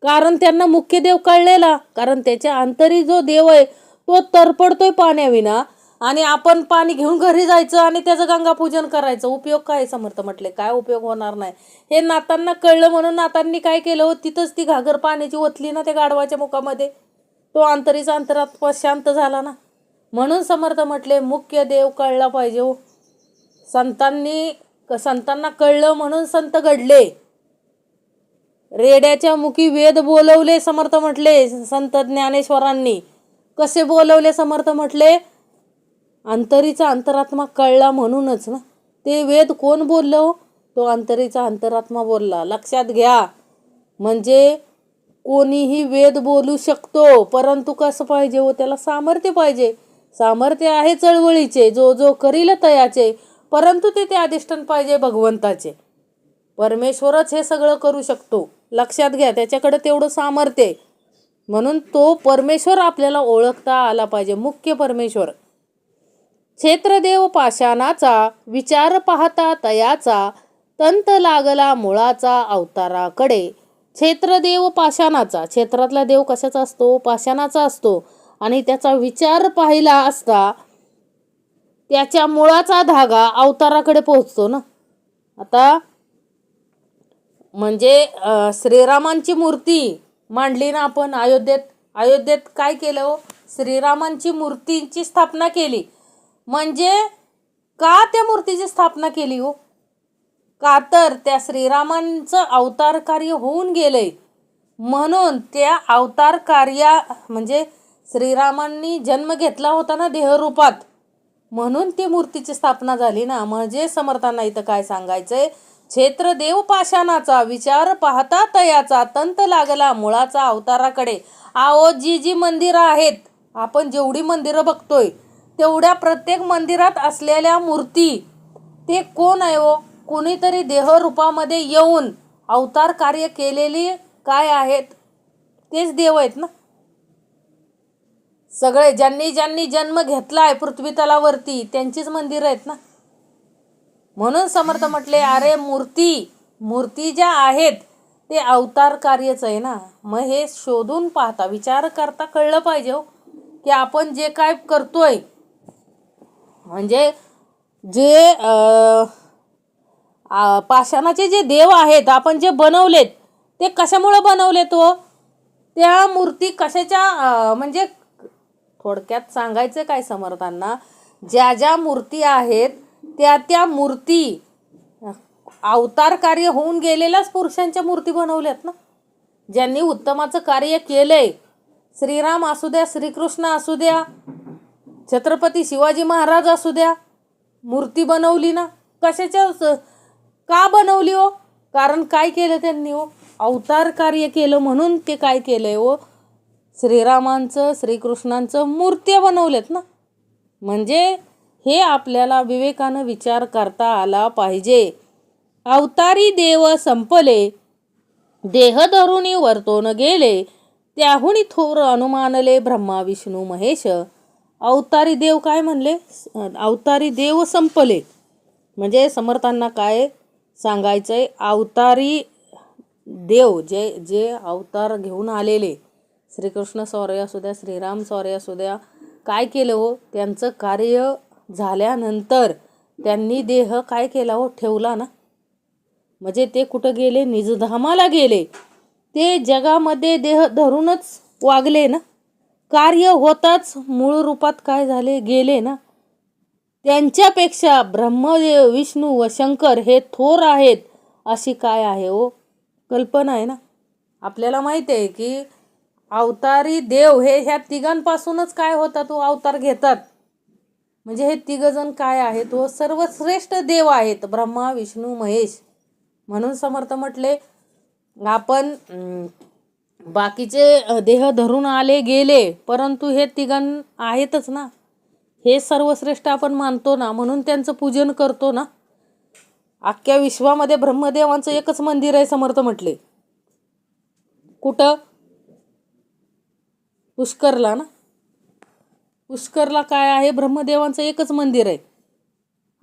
कारण त्यांना मुख्य देव कळलेला. कारण त्याच्या अंतरी जो देव आहे तो तरपडतोय पाण्याविना, आणि आपण पाणी घेऊन घरी जायचं आणि त्याचं गंगापूजन करायचं, उपयोग काय. समर्थ म्हटले काय उपयोग होणार नाही. हे नाथांना कळलं म्हणून नाथांनी काय केलं हो, तिथंच ती घागर पाण्याची ओतली ना त्या गाढवाच्या मुखामध्ये, तो अंतरीचा अंतरात्मा शांत झाला ना. म्हणून समर्थ म्हटले मुख्य देव कळला पाहिजे हो. संतांना कळलं म्हणून संत घडले. रेड्याच्या मुखी वेद बोलवले समर्थ म्हटले संत ज्ञानेश्वरांनी. कसे बोलवले समर्थ म्हटले, अंतरीचा अंतरात्मा कळला म्हणूनच ना. ते वेद कोण बोललो, तो अंतरीचा अंतरात्मा बोलला. लक्षात घ्या. म्हणजे कोणीही वेद बोलू शकतो, परंतु कसं पाहिजे हो, त्याला सामर्थ्य पाहिजे. सामर्थ्य आहे चळवळीचे, जो जो करील तयाचे, परंतु ते अधिष्ठान पाहिजे भगवंताचे. परमेश्वरच हे सगळं करू शकतो, लक्षात घ्या. त्याच्याकडे तेवढं सामर्थ्य आहे. म्हणून तो परमेश्वर आपल्याला ओळखता आला पाहिजे, मुख्य परमेश्वर. क्षेत्रदेव पाषाणाचा विचार पाहता तयाचा, तंत लागला मुळाचा अवताराकडे. क्षेत्रदेव पाषाणाचा, क्षेत्रातला देव कशाचा असतो, पाषाणाचा असतो. आणि त्याचा विचार पाहिला असता त्याच्या मुळाचा धागा अवताराकडे पोहोचतो ना. आता म्हणजे श्रीरामांची मूर्ती मांडली ना आपण अयोध्येत. अयोध्येत काय केलं हो, श्रीरामांची मूर्तीची स्थापना केली. म्हणजे का त्या मूर्तीची स्थापना केली हो, का तर त्या श्रीरामांचं अवतार कार्य होऊन गेलंय म्हणून. त्या अवतार कार्या म्हणजे श्रीरामांनी जन्म घेतला होता ना देहरूपात, म्हणून ती मूर्तीची स्थापना झाली ना. म्हणजे समर्थांना इथं काय सांगायचंय, क्षेत्रदेव पाषाणाचा विचार पाहता तयाचा, तंत लागला मुळाचा अवताराकडे. आओ, जी मंदिरं आहेत, आपण जेवढी मंदिरं बघतोय तेवढ्या प्रत्येक मंदिरात असलेल्या मूर्ती ते कोण आहे हो, कोणीतरी देहरूपामध्ये येऊन अवतार कार्य केलेली काय आहेत, तेच देव आहेत ना. सगळे ज्यांनी ज्यांनी जन्म घेतलाय पृथ्वी तलावरती त्यांचीच मंदिरं आहेत ना. म्हणून समर्थ म्हटले, अरे मूर्ती ज्या आहेत ते अवतार कार्यच आहे ना. मग हे शोधून पाहता विचार करता कळलं पाहिजे हो, की आपण जे काय करतोय म्हणजे जे पाषाणाचे जे देव आहेत आपण जे बनवलेत ते कशामुळे बनवलेत हो? त्या मूर्ती कशाच्या म्हणजे थोडक्यात सांगायचं काय समर्थांना, ज्या ज्या मूर्ती आहेत त्या मूर्ती अवतार कार्य होऊन गेलेल्याच पुरुषांच्या मूर्ती बनवल्यात ना. ज्यांनी उत्तमाचं कार्य केलंय, श्रीराम असू द्या, श्रीकृष्ण असू द्या, छत्रपती शिवाजी महाराज असू द्या, मूर्ती बनवली ना. कशाच्या का बनवली हो? कारण काय केलं त्यांनी हो? अवतार कार्य केलं म्हणून ते काय केलंय हो, श्रीरामांचं श्रीकृष्णांचं मूर्त्या बनवल्यात ना. म्हणजे हे आपल्याला विवेकानं विचार करता आला पाहिजे. अवतारी देव संपले, देह धरुनी वर्तोन गेले, त्याहुनी थोर अनुमानले ब्रह्मा विष्णू महेश. अवतारी देव काय म्हणले? अवतारी देव संपले. म्हणजे समर्थांना काय सांगायचंय, अवतारी देव जे जे अवतार घेऊन आलेले, श्रीकृष्ण सौर्य असू द्या, श्रीराम सौर्य असू द्या, काय केलं हो? त्यांचं कार्य झाल्यानंतर त्यांनी देह काय केला हो? ठेवला ना. म्हणजे ते कुठं गेले? निजधामाला गेले. ते जगामध्ये देह धरूनच वागले ना. कार्य होताच मूळ रूपात काय झाले? गेले ना. त्यांच्यापेक्षा ब्रह्मदेव विष्णू व शंकर हे थोर आहेत अशी काय आहे हो? कल्पना आहे ना. आपल्याला माहिती आहे की अवतारी देव हे ह्या तिघांपासूनच काय होतात तो अवतार घेतात. म्हणजे हे तिघजण काय आहेत व सर्वश्रेष्ठ देव आहेत, ब्रह्मा विष्णू महेश. म्हणून समर्थ म्हटले आपण बाकीचे देह धरून आले गेले, परंतु हे तिघां आहेतच ना. हे सर्वश्रेष्ठ आपण मानतो ना, म्हणून त्यांचं पूजन करतो ना. अख्ख्या विश्वामध्ये ब्रह्मदेवांचं एकच मंदिर आहे समर्थ म्हटले. कुठं? पुष्करला ना. पुष्करला काय आहे? ब्रह्मदेवांचं एकच मंदिर आहे.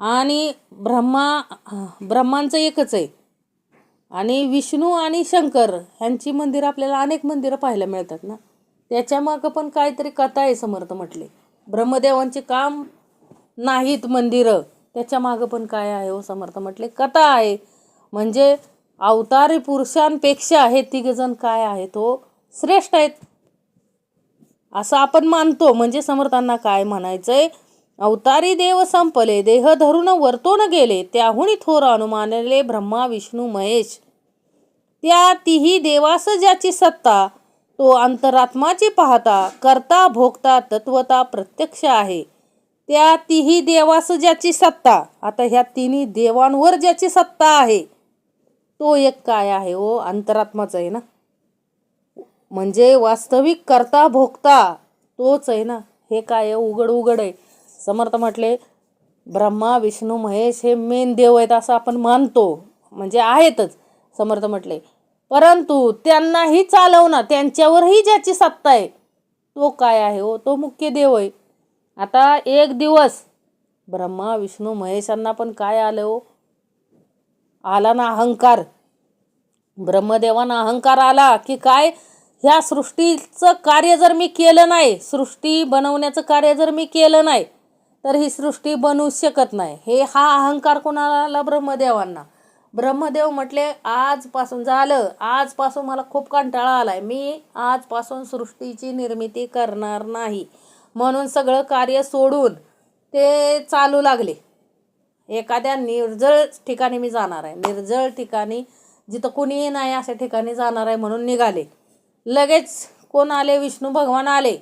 आणि ब्रह्मांचं एकच आहे. आणि विष्णू आणि शंकर ह्यांची मंदिरं आपल्याला अनेक मंदिरं पाहायला मिळतात ना. त्याच्यामागं पण काहीतरी कथा आहे समर्थ म्हटले. ब्रह्मदेवांचे काम नाहीत मंदिरं, त्याच्यामागं पण काय आहे हो समर्थ म्हटले? कथा आहे. म्हणजे अवतारी पुरुषांपेक्षा हे तिघजण काय आहेत हो? श्रेष्ठ आहेत असं आपण मानतो. म्हणजे समर्थांना काय म्हणायचंय, अवतारी देव संपले, देह धरून वर्तोन गेले, त्याहुनी थोर अनुमानले ब्रह्मा विष्णू महेश. त्या तिही देवास ज्याची सत्ता, तो अंतरात्माची पाहता, करता भोगता तत्वता प्रत्यक्ष आहे. त्या तिही देवास ज्याची सत्ता, आता ह्या तिन्ही देवांवर ज्याची सत्ता आहे तो एक काय आहे हो? अंतरात्माच आहे ना. म्हणजे वास्तविक करता भोगता तोच आहे ना. हे काय उघड आहे. समर्थ म्हटले ब्रह्मा विष्णू महेश हे मेन देव आहेत असं आपण मानतो, म्हणजे आहेतच समर्थ म्हटले. परंतु त्यांनाही चालवणं, त्यांच्यावरही ज्याची सत्ता आहे तो काय आहे हो? तो मुख्य देव आहे. आता एक दिवस ब्रह्मा विष्णू महेशांना पण काय आलं हो? आला ना अहंकार. ब्रह्मदेवांना अहंकार आला की काय, ह्या सृष्टीचं कार्य जर मी केलं नाही, सृष्टी बनवण्याचं कार्य जर मी केलं नाही तर ही सृष्टी बनवू शकत नाही. हा अहंकार कोणाला आला? ब्रह्मदेवांना. ब्रह्मदेव म्हटले आजपासून झालं, आजपासून मला खूप कंटाळा आलाय, मी आजपासून सृष्टीची निर्मिती करणार नाही. म्हणून सगळं कार्य सोडून ते चालू लागले. एखाद्या निर्जळ ठिकाणी मी जाणार आहे, निर्जळ ठिकाणी जिथं कुणीही नाही अशा ठिकाणी जाणार आहे म्हणून निघाले. लगेच कोण आले? विष्णू भगवान आले.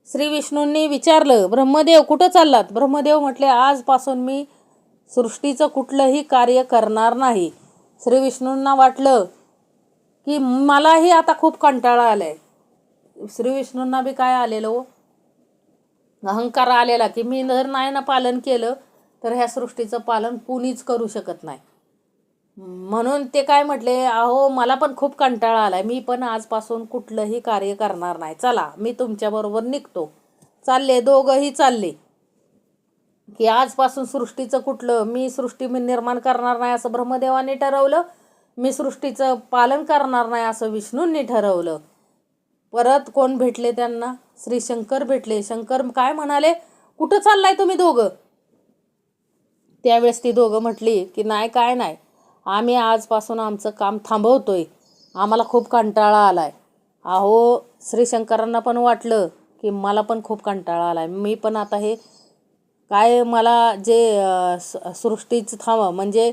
श्री विष्णूंनी विचारलं, ब्रह्मदेव कुठं चाललात? ब्रह्मदेव म्हटले आजपासून मी सृष्टीचं कुठलंही कार्य करणार नाही. श्री विष्णूंना वाटलं की मलाही आता खूप कंटाळा आलाय. श्री विष्णूंना बी काय आलेलं हो? अहंकार आलेला की मी जर नाही ना पालन केलं तर ह्या सृष्टीचं पालन कुणीच करू शकत नाही. म्हणून ते काय म्हटले, अहो मला पण खूप कंटाळा आलाय, मी पण आजपासून कुठलंही कार्य करणार नाही, चला मी तुमच्याबरोबर निघतो. चालले, दोघंही चालले की आजपासून सृष्टीचं कुठलं मी सृष्टी निर्माण करणार नाही असं ब्रह्मदेवाने ठरवलं. मी सृष्टीचं पालन करणार नाही असं विष्णूंनी ठरवलं. परत कोण भेटले त्यांना? श्री शंकर भेटले. शंकर काय म्हणाले, कुठं चाललाय तुम्ही दोघं? त्यावेळेस ती दोघं म्हटली की नाही, काय नाही, आम्ही आजपासून आमचं काम थांबवतोय, आम्हाला खूप कंटाळा आलाय. अहो, श्री शंकरांना पण वाटलं की मला पण खूप कंटाळा आलाय, मी पण आता हे काय मला जे सृष्टीचं म्हणजे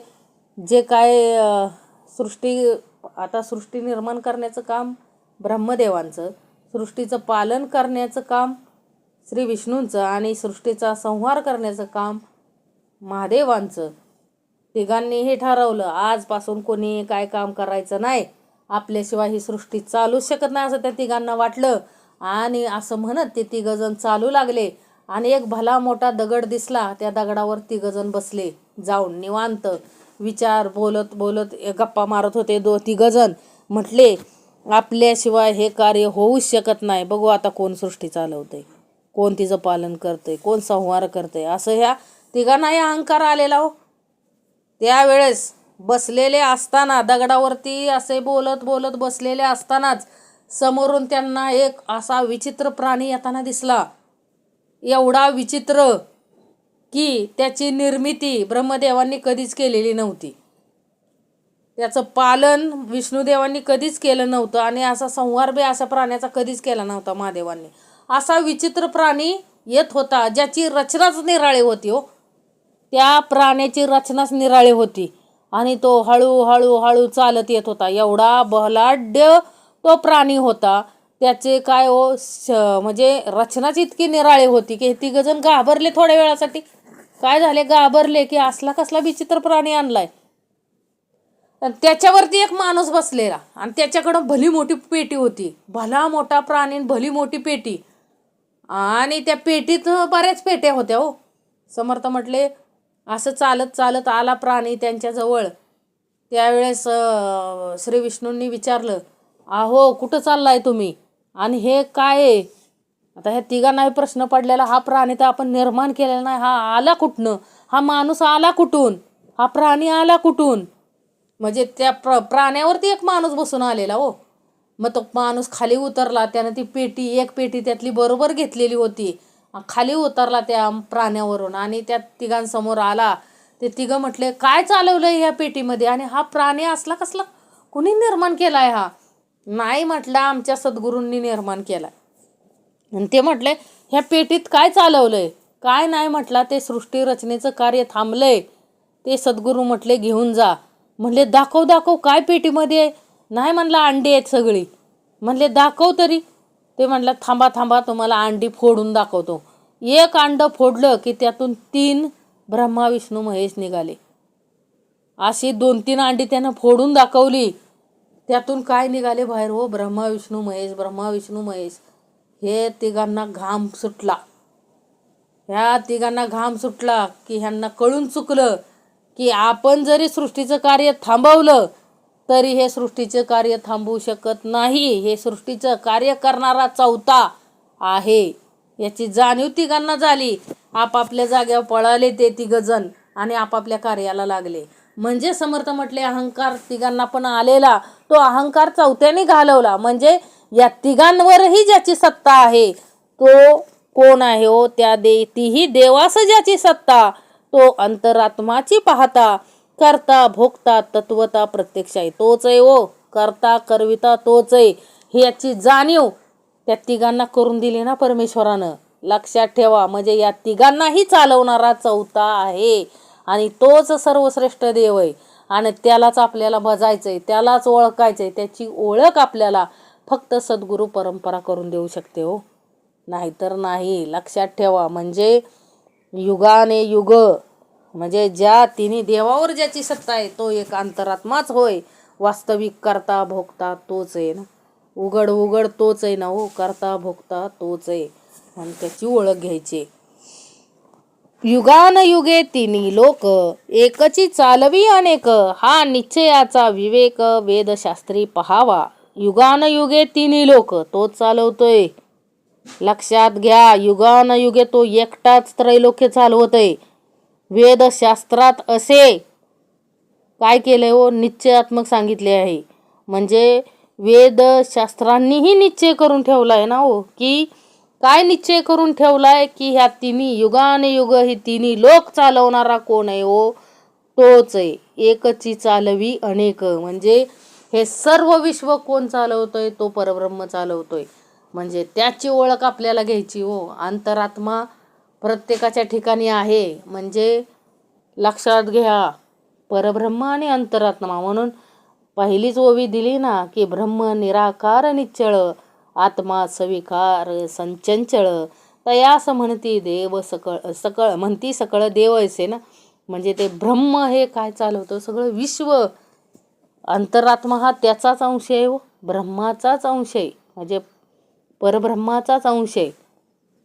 जे काय सृष्टी निर्माण करण्याचं काम ब्रह्मदेवांचं, सृष्टीचं पालन करण्याचं काम श्री विष्णूंचं आणि सृष्टीचा संहार करण्याचं काम महादेवांचं. तिघांनी हे ठरवलं आजपासून कोणी काय काम करायचं नाही, आपल्याशिवाय ही सृष्टी चालूच शकत नाही असं त्या तिघांना वाटलं. आणि असं म्हणत ते तिघजण चालू लागले. आणि एक भला मोठा दगड दिसला, त्या दगडावर तिघजण बसले जाऊन निवांत विचार बोलत बोलत गप्पा मारत होते. तिघजण म्हटले आपल्याशिवाय हे कार्य होऊच शकत नाही, बघू आता कोण सृष्टी चालवतंय, कोण तिचं पालन करतंय, कोण संहार करतंय. असं ह्या तिघांनाही अहंकार आलेला हो. त्यावेळेस बसलेले असताना दगडावरती असे बोलत बोलत बसलेले असतानाच समोरून त्यांना एक असा विचित्र प्राणी येताना दिसला. एवढा विचित्र की त्याची निर्मिती ब्रह्मदेवांनी कधीच केलेली नव्हती, त्याचं पालन विष्णुदेवांनी कधीच केलं नव्हतं आणि असा संहार बी अशा प्राण्याचा कधीच केला नव्हता महादेवांनी. असा विचित्र प्राणी येत होता ज्याची रचनाच निराळी होती हो. त्या प्राण्याची रचनाच निराळी होती आणि तो हळूहळू हळू चालत येत होता. एवढा बलाढ्य तो प्राणी होता. त्याचे काय हो म्हणजे रचनाच इतकी निराळी होती की तिघजण घाबरले थोड्या वेळासाठी. काय झाले, घाबरले की असला कसला विचित्र प्राणी आणलाय. त्याच्यावरती एक माणूस बसलेला आणि त्याच्याकडं भली मोठी पेटी होती. भला मोठा प्राणी, भली मोठी पेटी. आणि त्या पेटीत बऱ्याच पेट्या होत्या हो. समर्थ म्हटले असं चालत चालत आला प्राणी त्यांच्याजवळ. त्यावेळेस श्री विष्णूंनी विचारलं, अहो कुठं चाललाय तुम्ही आणि हे काय आहे? आता ह्या तिघांनाही प्रश्न पडलेला, हा प्राणी तर आपण निर्माण केलेला नाही, हा आला कुठनं, हा माणूस आला कुठून, हा प्राणी आला कुठून? म्हणजे त्या प्राण्यावरती एक माणूस बसून आलेला हो. मग तो माणूस खाली उतरला, त्यानं ती एक पेटी त्यातली बरोबर घेतलेली होती, खाली उतरला त्या प्राण्यावरून आणि त्या तिघांसमोर आला. ते तिघं म्हटले काय चालवलंय ह्या पेटीमध्ये आणि हा प्राणी असला कसला, कुणी निर्माण केलाय हा? नाही म्हटलं आमच्या सद्गुरूंनी निर्माण केलाय. आणि ते म्हटले ह्या पेटीत काय चालवलंय? काय नाही म्हटला, ते सृष्टी रचनेचं कार्य थांबलंय, ते सद्गुरू म्हटले घेऊन जा. म्हणले दाखव दाखव काय पेटीमध्ये आहे? नाही म्हणला अंडी आहेत सगळी. म्हणले दाखव तरी. ते म्हणलं थांबा थांबा तुम्हाला अंडी फोडून दाखवतो. एक अंड फोडलं की त्यातून 3 ब्रह्मा विष्णू महेश निघाले. अशी 2-3 अंडी त्यानं फोडून दाखवली. त्यातून काय निघाले बाहेर हो? ब्रह्मा विष्णू महेश, ब्रह्मा विष्णू महेश. हे तिघांना घाम सुटला. ह्या तिघांना घाम सुटला की ह्यांना कळून चुकलं की आपण जरी सृष्टीचं कार्य थांबवलं तरी हे सृष्टीचं कार्य थांबवू शकत नाही. हे सृष्टीचं कार्य करणारा चौथा आहे याची जाणीव तिघांना झाली. आपापल्या जाग्यावर पळाले ते तिघजण आणि आपापल्या कार्याला लागले. म्हणजे समर्थ म्हटले अहंकार तिघांना पण आलेला, तो अहंकार चौथ्याने घालवला. म्हणजे या तिघांवरही ज्याची सत्ता आहे तो कोण आहे हो? तीही देवास ज्याची सत्ता, तो अंतरात्माची पाहता करता भोगता तत्वता प्रत्यक्ष आहे तोच आहे हो. करता करविता तोच आहे ह्याची जाणीव त्या तिघांना करून दिली ना परमेश्वरानं. लक्षात ठेवा. म्हणजे या तिघांनाही चालवणारा चौथा आहे आणि तोच सर्वश्रेष्ठ देव आहे आणि त्यालाच आपल्याला भजायचंय, त्यालाच ओळखायचंय. त्याची ओळख आपल्याला फक्त सद्गुरू परंपरा करून देऊ शकते हो, नाहीतर नाही. लक्षात ठेवा. म्हणजे युगाने युग म्हणजे ज्या तिन्ही देवावर ज्याची सत्ता आहे तो एक अंतरात्माच होय. वास्तविक करता भोगता तोच आहे ना, उघड उघड तोच आहे ना हो. करता भोगता तोच आहे आणि त्याची ओळख घ्यायची. युगान युगे तिन्ही लोक एकची चालवी अनेक, हा निश्चयाचा विवेक वेदशास्त्री पहावा. युगान युगे तिन्ही लोक तोच चालवतोय. लक्षात घ्या. युगान युगे तो एकटाच त्रैलोक्य चालवतोय. वेदशास्त्रात असे काय केलंय हो, निश्चयात्मक सांगितले आहे. म्हणजे वेदशास्त्रांनीही निश्चय करून ठेवला आहे ना हो, की काय निश्चय करून ठेवलाय, की ह्या तिन्ही युगानुयुग ही तिन्ही लोक चालवणारा कोण आहे हो, तोच आहे. एकची चालवी अनेक. म्हणजे हे सर्व विश्व कोण चालवतोय, तो परब्रह्म चालवतोय. म्हणजे त्याची ओळख आपल्याला घ्यायची हो. अंतरात्मा प्रत्येकाच्या ठिकाणी आहे. म्हणजे लक्षात घ्या, परब्रह्म आणि अंतरात्मा. म्हणून पहिलीच ओवी दिली ना, की ब्रह्म निराकार निश्चळ, आत्मा सविकार संचंचळ, तयास म्हणती देव सकळ सकळ म्हणती सकळ देव असे ना. म्हणजे ते ब्रह्म हे काय चालवतं, सगळं विश्व. अंतरात्मा हा त्याचाच अंश आहे हो, ब्रह्माचाच अंश आहे. म्हणजे परब्रह्माचाच अंश आहे.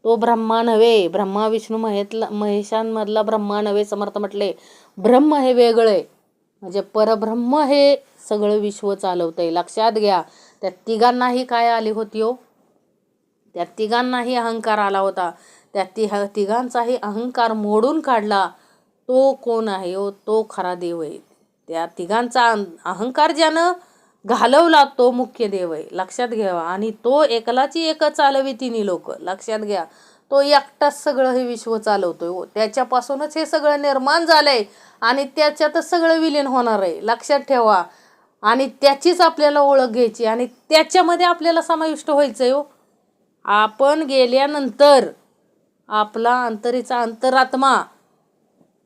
तो ब्रह्मा नव्हे, ब्रह्मा विष्णू महेशांमधला ब्रह्मा नव्हे. समर्थ म्हटले ब्रह्म हे वेगळे, म्हणजे परब्रह्म हे सगळं विश्व चालवतंय. लक्षात घ्या. त्या तिघांनाही काय आली होती हो, त्या तिघांनाही अहंकार आला होता. त्या तिघांचाही अहंकार मोडून काढला तो कोण आहे हो, तो खरा देव आहे. त्या तिघांचा अहंकार ज्यानं घालवला तो मुख्य देव आहे. लक्षात घ्यावा. आणि तो एकलाची एक चालवी तिन्ही लोक. लक्षात घ्या, तो एकटाच सगळं हे विश्व चालवतोय हो. त्याच्यापासूनच हे सगळं निर्माण झालंय आणि त्याच्यातच सगळं विलीन होणार आहे. लक्षात ठेवा. आणि त्याचीच आपल्याला ओळख घ्यायची आणि त्याच्यामध्ये आपल्याला समाविष्ट व्हायचंय हो. आपण गेल्यानंतर आपला अंतरात्मा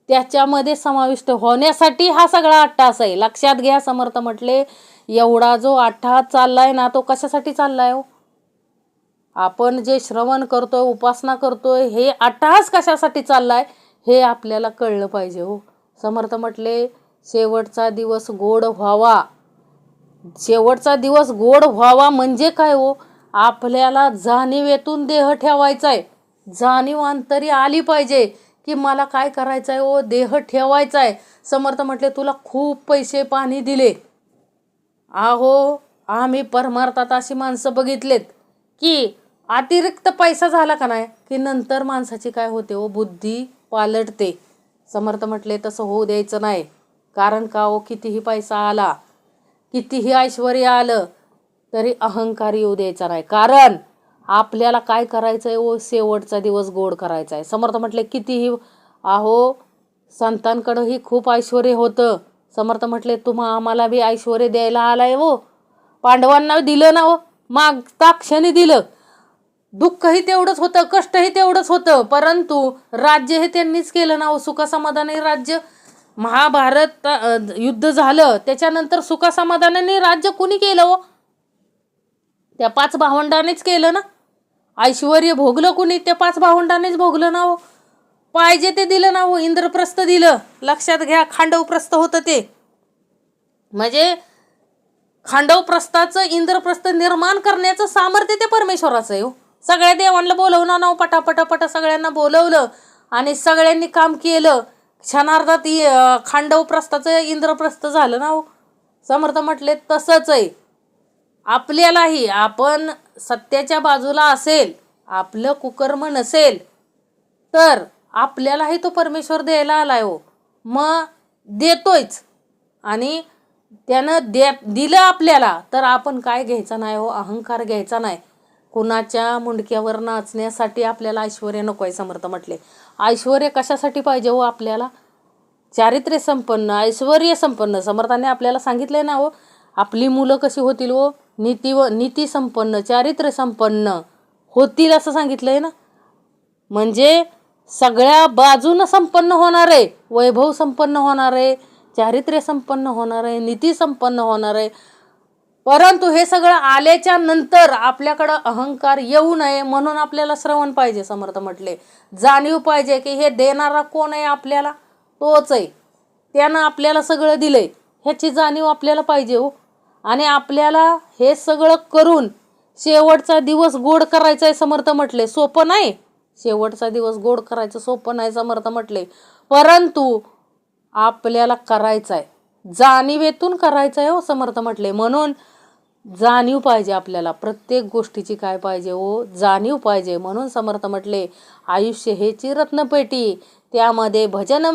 त्याच्यामध्ये समाविष्ट होण्यासाठी हा सगळा अट्टास आहे. लक्षात घ्या. समर्थ म्हटले एवढा जो अट्टास चाललाय ना, तो कशासाठी चाललाय हो? आपण जे श्रवण करतोय, उपासना करतोय, हे अट्टास कशासाठी चाललाय हे आपल्याला कळलं पाहिजे हो. समर्थ म्हटले शेवटचा दिवस गोड व्हावा. शेवटचा दिवस गोड व्हावा म्हणजे काय हो, आपल्याला जाणीवेतून देह ठेवायचा आहे. जाणीव अंतरी आली पाहिजे की मला काय करायचंय हो, देह ठेवायचा आहे. समर्थ म्हटले तुला खूप पैसे पाणी दिले, आहो आम्ही परमार्थात अशी माणसं बघितलेत की अतिरिक्त पैसा झाला का नाही की नंतर माणसाची काय होते हो, बुद्धी पालटते. समर्थ म्हटले तसं होऊ द्यायचं नाही. कारण का हो, कितीही पैसा आला, कितीही ऐश्वर्य आलं तरी अहंकार येऊ द्यायचा नाही. कारण आपल्याला काय करायचंय हो, शेवटचा दिवस गोड करायचा आहे. समर्थ म्हटले कितीही, आहो संतांकडंही खूप ऐश्वर्य होतं. समर्थ म्हटले आम्हाला बी ऐश्वर्य द्यायला आलाय हो. पांडवांना दिलं ना हो, मागता क्षणी दिलं. दुःखही तेवढंच होतं, कष्टही तेवढंच होतं, परंतु राज्य हे त्यांनीच केलं ना हो. सुखसमाधानी राज्य. महाभारत युद्ध झालं त्याच्यानंतर सुखसमाधानाने राज्य कुणी केलं हो? त्या 5 भावंडांनीच केलं ना. ऐश्वर्य भोगलं कुणी? त्या 5 भावंडांनीच भोगलं ना हो. पाहिजे ते दिलं ना हो. इंद्रप्रस्थ दिलं. लक्षात घ्या, खांडवप्रस्थ होतं ते. म्हणजे खांडवप्रस्थाचं इंद्रप्रस्थ निर्माण करण्याचं सामर्थ्य ते परमेश्वराचं आहे हो. सगळ्या देवांना बोलवलं ना हो, पटापटापटा सगळ्यांना बोलवलं आणि सगळ्यांनी काम केलं. क्षणार्धात खांडवप्रस्थाचं इंद्रप्रस्थ झालं ना हो. समर्थ म्हटले तसंच आहे आपल्यालाही. आपण सत्याच्या बाजूला असेल, आपलं कुकर्म नसेल तर आपल्यालाही तो परमेश्वर द्यायला आलाय हो. मग देतोयच. आणि त्यानं दिलं आपल्याला तर आपण काय घ्यायचं नाही हो, अहंकार घ्यायचा नाही. कुणाच्या मुंडक्यावर नाचण्यासाठी आपल्याला ऐश्वर्य नको आहे. समर्थ म्हटले ऐश्वर्य कशासाठी पाहिजे हो आपल्याला? चारित्र्य संपन्न, ऐश्वर्य संपन्न. समर्थाने आपल्याला सांगितलंय ना हो, आपली मुलं कशी होतील हो, नीती संपन्न, चारित्र्य संपन्न होतील असं सांगितलंय ना. म्हणजे सगळ्या बाजूनं संपन्न होणार आहे, वैभव संपन्न होणार आहे, चारित्र्य संपन्न होणार आहे, नीती संपन्न होणार आहे. परंतु हे सगळं आल्याच्या नंतर आपल्याकडं अहंकार येऊ नये म्हणून आपल्याला श्रवण पाहिजे. समर्थ म्हटले जाणीव पाहिजे की हे देणारा कोण आहे आपल्याला, तोच आहे. त्यानं आपल्याला सगळं दिलंय ह्याची जाणीव आपल्याला पाहिजे हो. आणि आपल्याला हे सगळं करून शेवटचा दिवस गोड करायचा आहे. समर्थ म्हटले सोपं नाही. शेवटचा दिवस गोड करायचं सोपं नाही समर्थ म्हटले, परंतु आपल्याला करायचं आहे, जाणीवेतून करायचं आहे हो. समर्थ म्हटले म्हणून जाणीव पाहिजे आपल्याला. प्रत्येक गोष्टीची काय पाहिजे हो, जाणीव पाहिजे. म्हणून समर्थ म्हटले आयुष्य हेची रत्नपेटी, त्यामध्ये भजन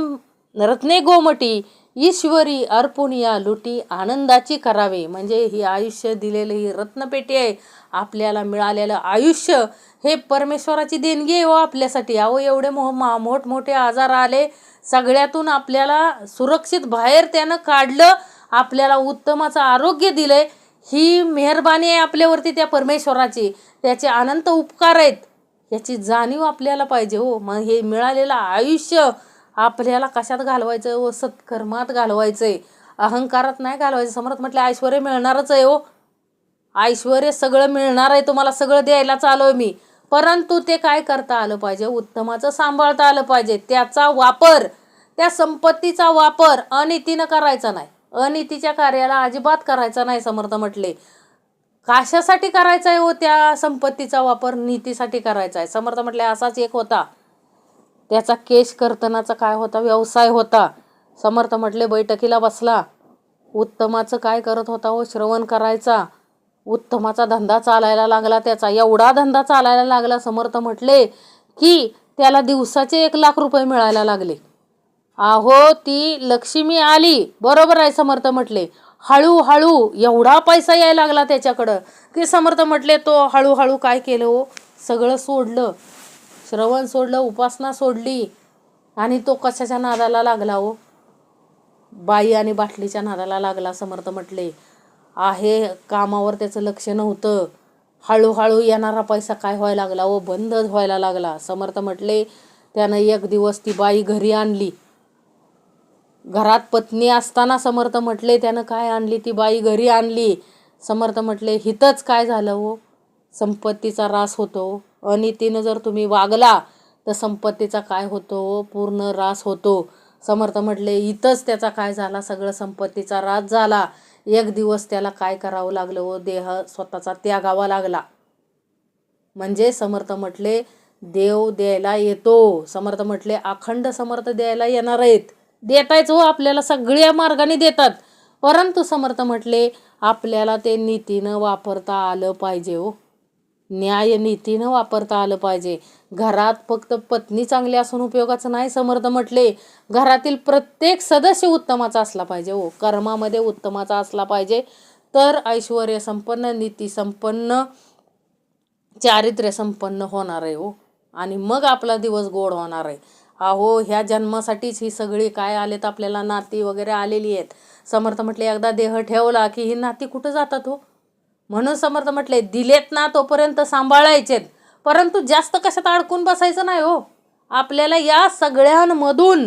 रत्ने गोमटी, ईश्वरी अर्पून या लुटी आनंदाची करावे. म्हणजे ही आयुष्य दिलेलं ही रत्नपेटी आहे. आपल्याला मिळालेलं आयुष्य हे परमेश्वराची देणगी आहे हो आपल्यासाठी. अहो एवढे मोठमोठे आजार आले, सगळ्यातून आपल्याला सुरक्षित बाहेर त्यानं काढलं, आपल्याला उत्तमाचं आरोग्य दिलंय. ही मेहरबानी आहे आपल्यावरती त्या परमेश्वराची, त्याचे अनंत उपकार आहेत, याची जाणीव आपल्याला पाहिजे हो. मग हे मिळालेलं आयुष्य आपल्याला कशात घालवायचं व सत्कर्मात घालवायचंय, अहंकारात नाही घालवायचं. समर्थ म्हटलं ऐश्वर्य मिळणारच आहे हो, ऐश्वर्य सगळं मिळणार आहे, तुम्हाला सगळं द्यायला चालू मी. परंतु ते काय करता आलं पाहिजे, उत्तमाचं सांभाळता आलं पाहिजे. त्याचा वापर, त्या संपत्तीचा वापर अनितीनं करायचा नाही, अनितीच्या कार्याला अजिबात करायचा नाही. समर्थ म्हटले कशासाठी करायचा आहे हो, त्या संपत्तीचा वापर नीतीसाठी करायचा आहे. समर्थ म्हटले असाच एक होता, त्याचा केश कर्तनाचा काय होता, व्यवसाय होता. समर्थ म्हटले बैठकीला बसला, उत्तमाचं काय करत होता हो, श्रवण करायचा. उत्तमाचा धंदा चालायला लागला, त्याचा एवढा धंदा चालायला लागला समर्थ म्हटले की त्याला दिवसाचे 1,00,000 रुपये मिळायला लागले. अहो ती लक्ष्मी आली, बरोबर आहे. समर्थ म्हटले हळूहळू एवढा पैसा यायला लागला त्याच्याकडं की समर्थ म्हटले तो हळूहळू काय केलं हो, सगळं सोडलं, श्रवण सोडलं, उपासना सोडली आणि तो कशाच्या नादाला लागला हो, बाई आणि बाटलीच्या नादाला लागला. समर्थ म्हटले आहे कामावर त्याचं लक्ष नव्हतं. हळूहळू येणारा पैसा काय व्हायला लागला हो, बंद व्हायला लागला. समर्थ म्हटले त्यानं एक दिवस ती बाई घरी आणली, घरात पत्नी असताना समर्थ म्हटले त्यानं काय आणली, ती बाई घरी आणली. समर्थ म्हटले हितच काय झालं हो, संपत्तीचा ऱ्हास होतो. अनितीनं जर तुम्ही वागला तर संपत्तीचा काय होतो, पूर्ण ऱ्हास होतो. समर्थ म्हटले इथंच त्याचा काय झाला, सगळं संपत्तीचा ऱ्हास झाला. एक दिवस त्याला काय करावं लागलं व देह स्वतःचा त्यागावा लागला. म्हणजे समर्थ म्हटले देव द्यायला येतो. समर्थ म्हटले अखंड समर्थ द्यायला येणार आहेत, देतायच हो, आपल्याला सगळ्या मार्गाने देतात. परंतु समर्थ म्हटले आपल्याला ते नीतीनं वापरता आलं पाहिजे हो, न्याय नीतीनं वापरता आलं पाहिजे. घरात फक्त पत्नी चांगली असून उपयोगाचं नाही. समर्थ म्हटले घरातील प्रत्येक सदस्य उत्तमाचा असला पाहिजे हो, कर्मामध्ये उत्तमाचा असला पाहिजे, तर ऐश्वर्य संपन्न, नीती संपन्न, चारित्र्य संपन्न होणार आहे हो, आणि मग आपला दिवस गोड होणार आहे. अहो ह्या जन्मासाठीच ही सगळी काय आलेत आपल्याला, नाती वगैरे आलेली आहेत. समर्थ म्हटले एकदा देह ठेवला की ही नाती कुठं जातात हो. म्हणून समर्थ म्हटले दिलेत ना तोपर्यंत सांभाळायचेत, परंतु जास्त कशात अडकून बसायचं नाही हो. आपल्याला या सगळ्यांमधून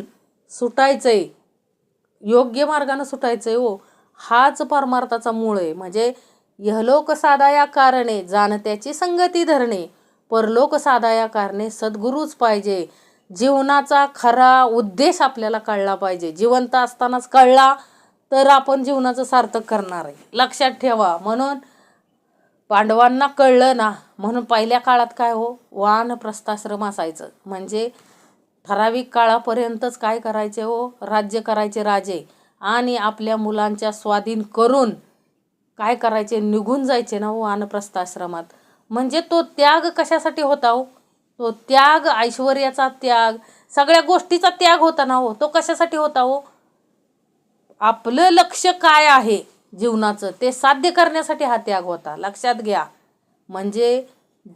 सुटायचंय, योग्य मार्गाने सुटायचंय हो. हाच परमार्थाचा मूळ आहे. म्हणजे यहलोक साधाया कारणे जाणत्याची संगती धरणे, परलोक साधाया कारणे सद्गुरूच पाहिजे. जीवनाचा खरा उद्देश आपल्याला कळला पाहिजे. जिवंत असतानाच कळला तर आपण जीवनाचं सार्थक करणार आहे, लक्षात ठेवा. म्हणून पांडवांना कळलं ना, म्हणून पहिल्या काळात काय हो, वानप्रस्थाश्रम असायचं. म्हणजे ठराविक काळापर्यंतच काय करायचे हो, राज्य करायचे राजे, आणि आपल्या मुलांच्या स्वाधीन करून काय करायचे, निघून जायचे ना हो वानप्रस्थाश्रमात. म्हणजे तो त्याग कशासाठी होता हो, तो त्याग ऐश्वर्याचा त्याग, सगळ्या गोष्टीचा त्याग होता ना हो. तो कशासाठी होता हो, आपलं लक्ष काय आहे जीवनाचं ते साध्य करण्यासाठी हा त्याग होता, लक्षात घ्या. म्हणजे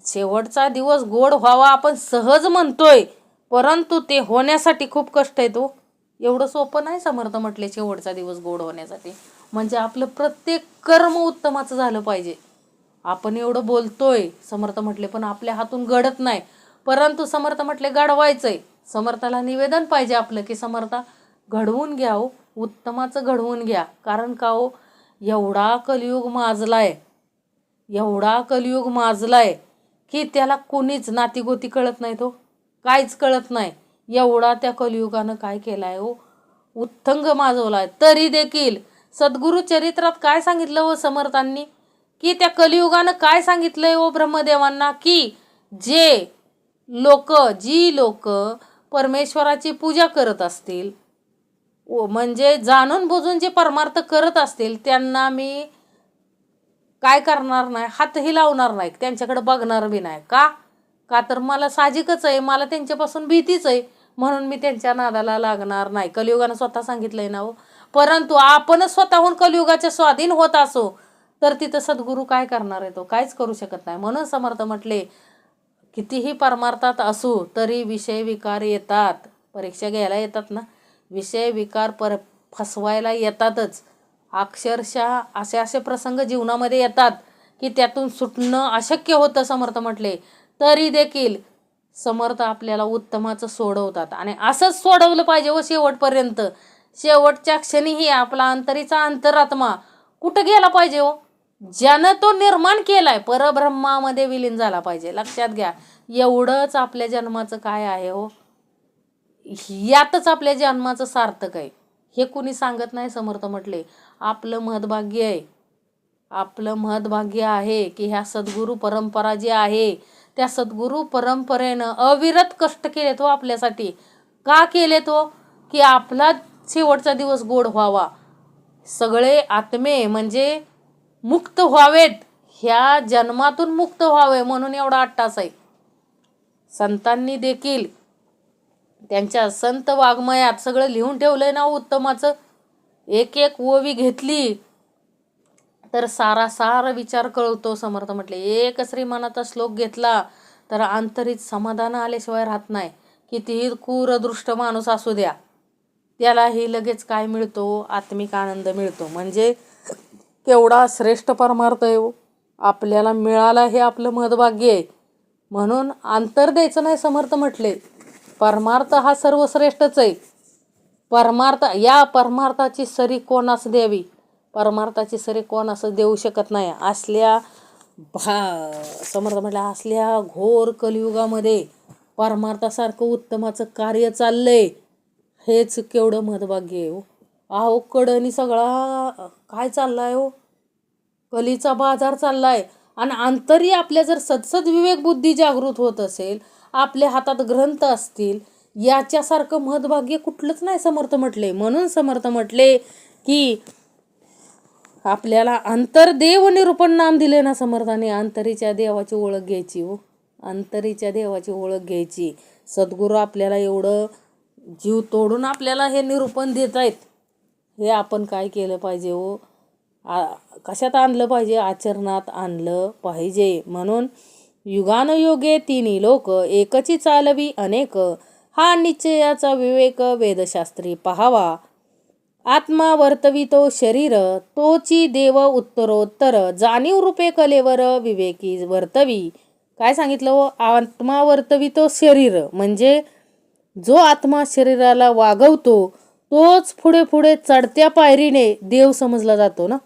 शेवटचा दिवस गोड व्हावा आपण सहज म्हणतोय, परंतु ते होण्यासाठी खूप कष्ट आहेत हो. एवढं सोपं नाही. समर्थ म्हटले शेवटचा दिवस गोड होण्यासाठी म्हणजे आपलं प्रत्येक कर्म उत्तमाचं झालं पाहिजे. आपण एवढं बोलतोय समर्थ म्हटले, पण आपल्या हातून घडत नाही. परंतु समर्थ म्हटले घडवायचंय. समर्थाला निवेदन पाहिजे आपलं की समर्था घडवून घ्या हो, उत्तमाचं घडवून घ्या. कारण का हो, एवढा कलियुग माजलाय, एवढा कलियुग माजलाय की त्याला कोणीच नातीगोती कळत नाही, तो काहीच कळत नाही. एवढा त्या कलियुगानं काय केलाय हो, उत्तंग माजवलाय. तरी देखील सद्गुरु चरित्रात काय सांगितलं हो समर्थांनी, की त्या कलियुगानं काय सांगितलंय हो ब्रह्मदेवांना, की जी लोक परमेश्वराची पूजा करत असतील, म्हणजे जाणून बुजून जे परमार्थ करत असतील, त्यांना मी काय करणार नाही, हातही लावणार नाही, त्यांच्याकडे बघणार बी नाही. का तर मला साहजिकच आहे, मला त्यांच्यापासून भीतीच आहे, म्हणून मी त्यांच्या नादाला लागणार नाही. कलियुगानं स्वतः सांगितलंय ना हो. परंतु आपणच स्वतःहून कलियुगाच्या स्वाधीन होत असो तर तिथं सद्गुरू काय करणार आहे? तो काहीच करू शकत नाही. म्हणून समर्थ म्हटले, कितीही परमार्थात असू तरी विषय विकार येतात. परीक्षा घ्यायला येतात ना, विषय विकार फसवायला येतातच. अक्षरशः असे असे प्रसंग जीवनामध्ये येतात की त्यातून सुटणं अशक्य होतं. समर्थ म्हटले तरी देखील समर्थ आपल्याला उत्तमाचं सोडवतात आणि असंच सोडवलं पाहिजे व शेवटपर्यंत. शेवटच्या क्षणीही आपला अंतरीचा अंतरात्मा कुठं गेला पाहिजे हो? ज्यानं तो निर्माण केलाय परब्रह्मामध्ये विलीन झाला पाहिजे. लक्षात घ्या, एवढंच आपल्या जन्माचं काय आहे हो, यातच आपल्या जन्माचं सार्थक आहे. हे कुणी सांगत नाही. समर्थ म्हटले आपलं महद्भाग्य आहे, आपलं महद्भाग्य आहे की ह्या सद्गुरू परंपरा जी आहे त्या सद्गुरू परंपरेनं अविरत कष्ट केले तो आपल्यासाठी. का केले तो? की आपला शेवटचा दिवस गोड व्हावा, सगळे आत्मे म्हणजे मुक्त व्हावेत, ह्या जन्मातून मुक्त व्हावे म्हणून एवढा अट्टास आहे. संतांनी देखील त्यांच्या संत वाङ्मयात सगळं लिहून ठेवलंय ना उत्तमाचं. एक एक ओवी घेतली तर सारासार विचार कळतो. समर्थ म्हटले एक श्रीमानाचा श्लोक घेतला तर आंतरिक समाधान आल्याशिवाय राहत नाही. कितीही क्रूरदृष्ट माणूस असू द्या, त्यालाही लगेच काय मिळतो? आत्मिक आनंद मिळतो. म्हणजे केवढा श्रेष्ठ परमार्थ आहे हो, आपल्याला मिळाला हे आपलं महद्भाग्य आहे. म्हणून अंतर द्यायचं नाही. समर्थ म्हटले परमार्थ हा सर्वश्रेष्ठच आहे. या परमार्थाची सरी कोणास द्यावी? परमार्थाची सरी कोणास देऊ शकत नाही. समर्थ म्हटलं असल्या घोर कलियुगामध्ये परमार्थासारखं उत्तमाचं कार्य चाललंय, हेच केवढं महद्भाग्य आहे हो. अहो कडनी सगळा काय चाललाय हो, कलीचा बाजार चाललाय. आणि अंतरी आपल्या जर सदसद विवेक बुद्धी जागृत होत असेल, आपल्या हातात ग्रंथ असतील, याच्यासारखं महद्भाग्य कुठलंच नाही. समर्थ म्हटले म्हणून समर्थ म्हटले की आपल्याला अंतर्देव निरूपण नाम दिले ना समर्थाने. अंतरीच्या देवाची ओळख घ्यायची हो, अंतरीच्या देवाची ओळख घ्यायची. सद्गुरू आपल्याला एवढं जीव तोडून आपल्याला हे निरूपण देत आहेत, हे आपण काय केलं पाहिजे हो? कशात आणलं पाहिजे? आचरणात आणलं पाहिजे. म्हणून युगानुयुगे तिन्ही लोक एकची चालवी अनेक, हा निश्चयाचा विवेक वेदशास्त्री पहावा. आत्मा वर्तवितो शरीर, तोची देव उत्तरोत्तर, जाणीव रूपे कलेवर विवेकी वर्तवी. काय सांगितलं हो? आत्मा वर्तवितो शरीर म्हणजे जो आत्मा शरीराला वागवतो तोच पुढे पुढे चढत्या पायरीने देव समजला जातो ना.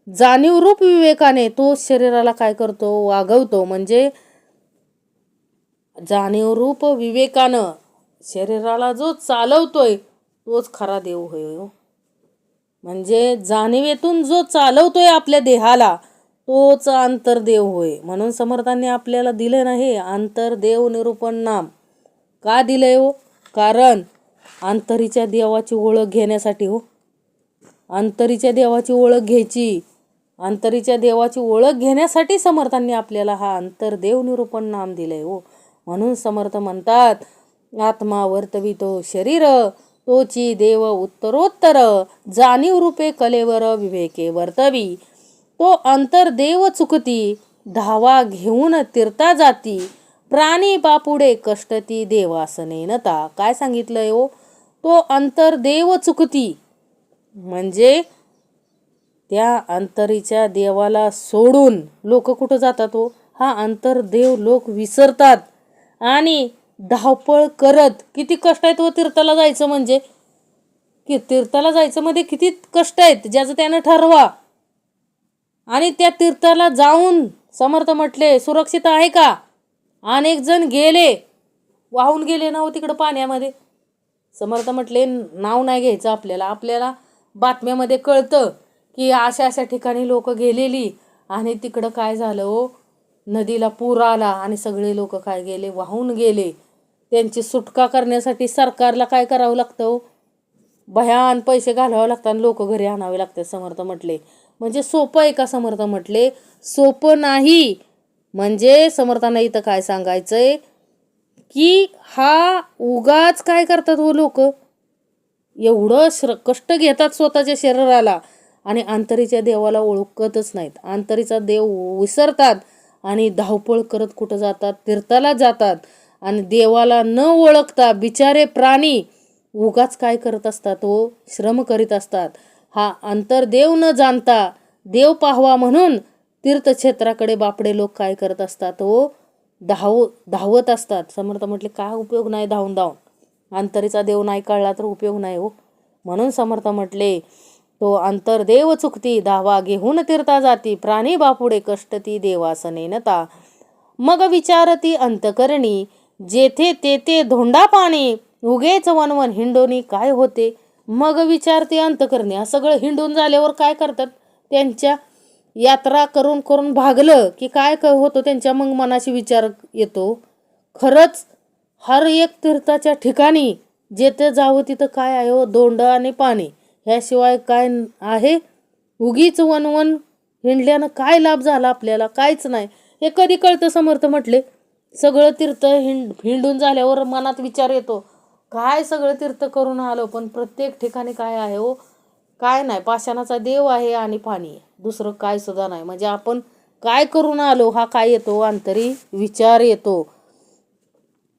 जाणीवरूप विवेकाने तो शरीराला काय करतो? वागवतो. म्हणजे जाणीवरूप विवेकानं शरीराला जो चालवतोय तोच खरा देव होय हो. म्हणजे जाणीवेतून जो चालवतोय आपल्या देहाला तोच अंतर्देव होय. म्हणून समर्थांनी आपल्याला दिलं नाही अंतर्देव निरूपण नाम. का दिलंय हो? कारण अंतरीच्या देवाची ओळख घेण्यासाठी हो. अंतरीच्या देवाची ओळख घ्यायची. अंतरीच्या देवाची ओळख घेण्यासाठी समर्थांनी आपल्याला हा अंतर्देव निरूपण नाम दिलंय हो. म्हणून समर्थ म्हणतात आत्मा वर्तवितो शरीर, तोची देव उत्तरोत्तर, जाणीव रूपे कलेवर विवेके वर्तवी. तो अंतर्देव चुकती, धावा घेऊन तीर्था जाती, प्राणी बापुडे कष्टती देवासने नता. काय सांगितलंय हो? तो अंतर्देव चुकती म्हणजे त्या अंतरीच्या देवाला सोडून लोक कुठं जातात हो? हा अंतर्देव लोक विसरतात आणि धावपळ करत. किती कष्ट आहेत हो तीर्थाला जायचं म्हणजे, की तीर्थाला जायचं मध्ये किती कष्ट आहेत ज्याचं त्यानं ठरवा. आणि त्या तीर्थाला जाऊन समर्थ म्हटले सुरक्षित आहे का? अनेक जण गेले, वाहून गेले ना हो तिकडं पाण्यामध्ये. समर्थ म्हटले नाव नाही घ्यायचं आपल्याला. आपल्याला बातम्यामध्ये कळतं की अशा अशा ठिकाणी लोक गेलेली आणि तिकडं काय झालं हो, नदीला पूर आला आणि सगळे लोक काय गेले? वाहून गेले. त्यांची सुटका करण्यासाठी सरकारला काय करावं लागतं हो? भयान पैसे घालावे लागतात आणि लोक घरी आणावे लागतात. समर्थ म्हटले म्हणजे सोपं आहे का? समर्थ म्हटले सोपं नाही. म्हणजे समर्थांना इथं काय सांगायचंय की हा उगाच काय करतात हो लोक, एवढं कष्ट घेतात स्वतःच्या शरीराला आणि अंतरीच्या देवाला ओळखतच नाहीत. अंतरीचा देव विसरतात आणि धावपळ करत कुठं जातात, तीर्थाला जातात आणि देवाला न ओळखता बिचारे प्राणी उगाच काय करत असतात, श्रम करीत असतात. हा अंतर्देव न जाणता देव पाहावा म्हणून तीर्थक्षेत्राकडे बापडे लोक काय करत असतात, धावत असतात. समर्थ म्हटले काय उपयोग नाही धावून धावून, अंतरीचा देव नाही कळला तर उपयोग नाही हो. म्हणून समर्थ म्हटले तो अंतर्देव चुकती धावा घेऊन तीर्था जाती, प्राणी बापुडे कष्टती देवासने नता. मग विचारती अंतकरणी जेथे तेथे धोंडा पाणी, उगेच वनवन हिंडोनी काय होते. मग विचारते अंतकरणी, हा सगळं हिंडून झाल्यावर काय करतात, त्यांच्या यात्रा करून करून भागलं की काय होतं, त्यांच्या मग मनाशी विचार येतो, खरंच हर एक तीर्थाच्या ठिकाणी जेथे जावं तिथं काय आहे हो, दोंड आणि पाणी, ह्याशिवाय काय आहे. उगीच वनवन हिंडल्यानं काय लाभ झाला आपल्याला, काहीच नाही. हे कधी कळतं समर्थ म्हटले, सगळं तीर्थ हिंडून झाल्यावर मनात विचार येतो, काय सगळं तीर्थ करून आलो पण प्रत्येक ठिकाणी काय आहे हो, काय नाही. पाषाणाचा देव आहे आणि पाणी आहे, दुसरं काय सुद्धा नाही. म्हणजे आपण काय करून आलो हा काय येतो, अंतरी विचार येतो.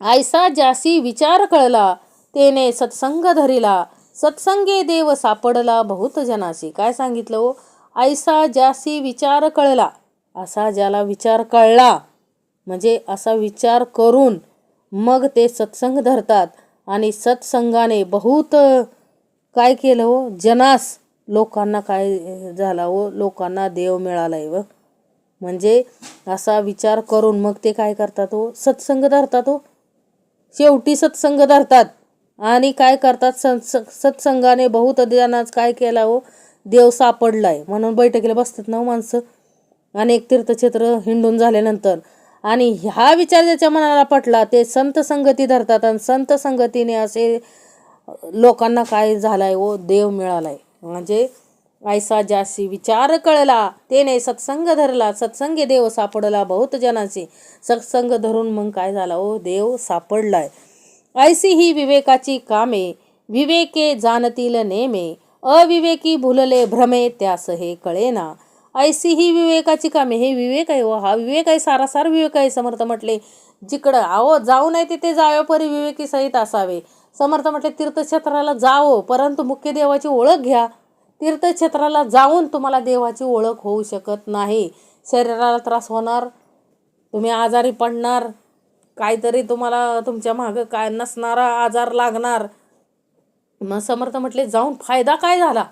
ऐसा ज्यासी विचार कळला तेने सत्संग धरिला, सत्संगे देव सापडला बहुत जनासी. काय सांगितलं हो, ऐसा ज्यासी विचार कळला, असा ज्याला विचार कळला म्हणजे असा विचार करून मग ते सत्संग धरतात आणि सत्संगाने बहुत काय केलं हो, जनास लोकांना काय झाला हो, लोकांना देव मिळालाय व. म्हणजे असा विचार करून मग ते काय करतात हो, सत्संग धरतात हो. शेवटी सत्संग धरतात आणि काय करतात, सत्संगाने बहुत जनाच काय केला हो, देव सापडलाय म्हणून बैठकीला बसतात ना माणसं अनेक तीर्थक्षेत्र हिंडून झाल्यानंतर. आणि हा विचार ज्याच्या मनाला पटला ते संत संगती धरतात आणि संत संगतीने असे लोकांना काय झालाय हो, देव मिळालाय. म्हणजे ऐसा ज्यासी विचार कळला तेने सत्संग धरला, सत्संगे देव सापडला बहुत जनांची. सत्संग धरून मग काय झाला हो, देव सापडलाय. ऐसी ही विवेकाची कामे, विवेके जाणतील नेमे, अविवेकी भुलले भ्रमे त्यास हे कळेना. ऐसी ही विवेकाची कामे, हे विवेक आहे हो, हा विवेक आहे, सारासार विवेक आहे. समर्थ म्हटले जिकडं जाऊ नये तिथे जावे परी विवेकी सहित असावे. समर्थ म्हटले तीर्थक्षेत्राला जावं परंतु मुख्य देवाची ओळख घ्या. तीर्थक्षेत्राला जाऊन तुम्हाला देवाची ओळख होऊ शकत नाही. शरीराला त्रास होणार, तुम्ही आजारी पडणार, काहीतरी तुम्हाला तुमच्या मागं काय नसणारा आजार लागणार. मग समर्थ म्हटले जाऊन फायदा काय झाला.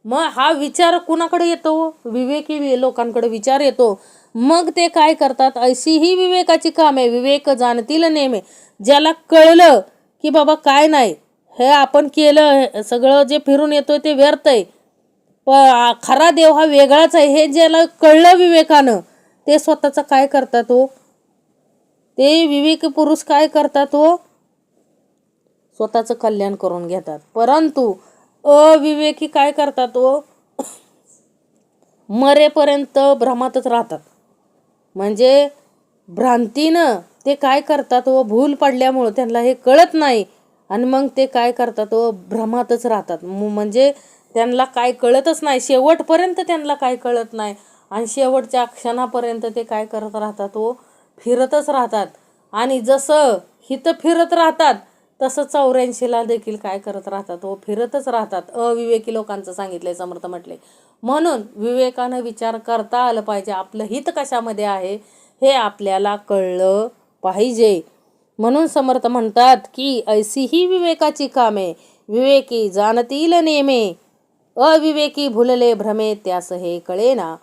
मग हा विचार कुणाकडे येतो, विवेकी लोकांकडे विचार येतो. मग ते काय करतात, ऐशी ही विवेकाची कामे, विवेक जाणतील नेमे. ज्याला कळलं की बाबा काय नाही, हे आपण केलं सगळं जे फिरून येतोय ते व्यर्थ आहे, खरा देव हा वेगळाच आहे, हे ज्याला कळलं विवेकानं ते स्वतःचा काय करतात हो, ते विवेकी पुरुष काय करतात हो, स्वतःचं कल्याण करून घेतात. परंतु अविवेकी काय करतात हो, मरेपर्यंत भ्रमातच राहतात. म्हणजे भ्रांतीनं ते काय करतात हो, भूल पडल्यामुळं त्यांना हे कळत नाही आणि मग ते काय करतात हो, भ्रमातच राहतात. म्हणजे त्यांना काय कळतच नाही, शेवटपर्यंत त्यांना काय कळत नाही आणि शेवटच्या क्षणापर्यंत ते काय करत राहतात हो, फिरतच राहतात. आणि जसं हिथं फिरत राहतात तसं 84ला देखील काय करत राहतात हो, फिरतच राहतात. अविवेकी लोकांचं सांगितलंय समर्थ म्हटले. म्हणून विवेकानं विचार करता आलं पाहिजे, आपलं हित कशामध्ये आहे हे आपल्याला कळलं पाहिजे. म्हणून समर्थ म्हणतात की ऐसी ही विवेकाची कामे, विवेकी जाणतील नेमे, अविवेकी भुलले भ्रमे त्यास हे कळेना.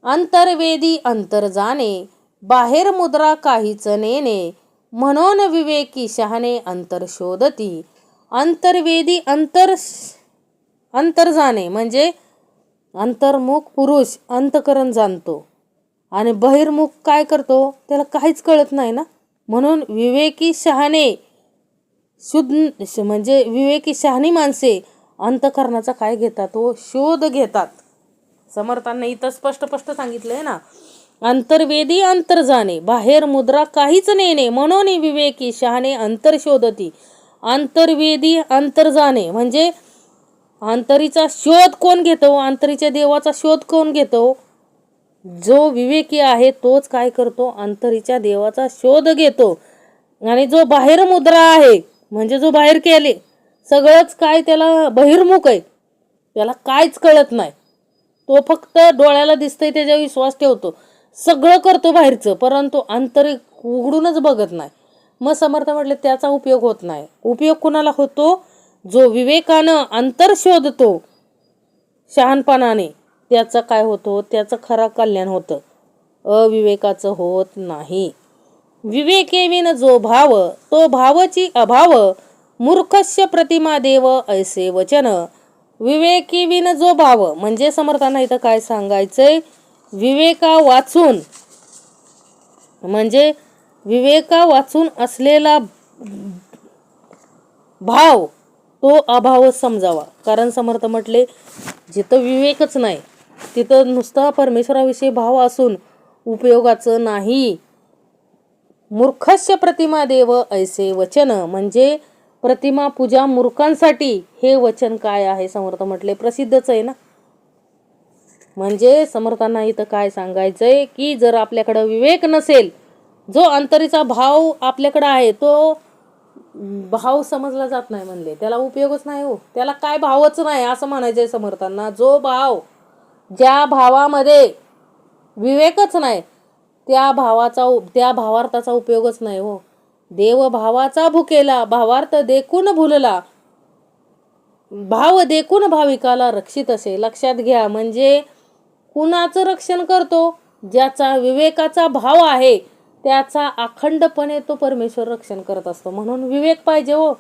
अंतर्वेदी अंतर जाणे, बाहेर मुद्रा काहीच नेणे, म्हणून विवेकी शहाणे अंतर शोधती. अंतर्वेदी अंतर जाणे म्हणजे अंतर्मुख पुरुष अंतकरण जाणतो आणि बहिर्मुख काय करतो, त्याला काहीच कळत नाही ना. म्हणून विवेकी शहाणे शुद्ध म्हणजे विवेकी शहाणी माणसे अंतकरणाचा काय घेतात हो, शोध घेतात. समर्थांना इथं स्पष्ट सांगितलंय ना, अंतर्वेदी अंतर जाणे, बाहेर मुद्रा काहीच नेणे, म्हणून विवेकी शहाणे अंतर शोधती. अंतर्वेदी अंतर्जाने म्हणजे अंतरीचा शोध कोण घेतो, अंतरीच्या देवाचा शोध कोण घेतो? जो विवेकी आहे तोच काय करतो, अंतरीच्या देवाचा शोध घेतो. आणि जो बाहेर मुद्रा आहे म्हणजे जो बाहेर केले सगळंच काय त्याला बहिर्मुख आहे, त्याला काहीच कळत नाही, तो फक्त डोळ्याला दिसतंय त्याच्यावर विश्वास ठेवतो, सगळं करतो बाहेरचं, परंतु आंतरिक उघडूनच बघत नाही. मग समर्थ म्हटले त्याचा उपयोग होत नाही. उपयोग कुणाला होतो? जो विवेकानं अंतर शोधतो शहाणपणाने, त्याचं काय होतं, त्याचं खरा कल्याण होतं, अविवेकाचं होत नाही. विवेकेविन जो भाव तो भावची अभाव, मूर्खस्य प्रतिमा देव ऐसे वचन. विवेकीविन जो भाव म्हणजे समर्थांना इथं काय सांगायचंय, विवेका वाचून म्हणजे विवेका वाचून असलेला भाव तो अभाव समजावा. कारण समर्थ म्हटले जिथं विवेकच नाही तिथं नुसता परमेश्वराविषयी भाव असून उपयोगाचं नाही. मूर्खस्य प्रतिमा देव ऐसे वचन म्हणजे प्रतिमा पूजा मूर्खांसाठी हे वचन काय आहे समर्थ म्हटले प्रसिद्धच आहे ना. म्हणजे समर्थांना इथं काय सांगायचंय की जर आपल्याकडे विवेक नसेल, जो अंतरीचा भाव आपल्याकडे आहे तो भाव समजला जात नाही म्हणले, त्याला उपयोगच नाही हो, त्याला काय भावच नाही असं म्हणायचंय समर्थांना. जो भाव ज्या भावामध्ये विवेकच नाही त्या भावार्थाचा उपयोगच नाही हो. देव भावाचा भुकेला भावार्थ देखून भुलला, भाव देखून भाविकाला रक्षित असे. लक्षात घ्या, म्हणजे कुणाचं रक्षण करतो? ज्याचा विवेकाचा भाव आहे त्याचा अखंडपणे तो परमेश्वर रक्षण करत असतो. म्हणून विवेक पाहिजे हो.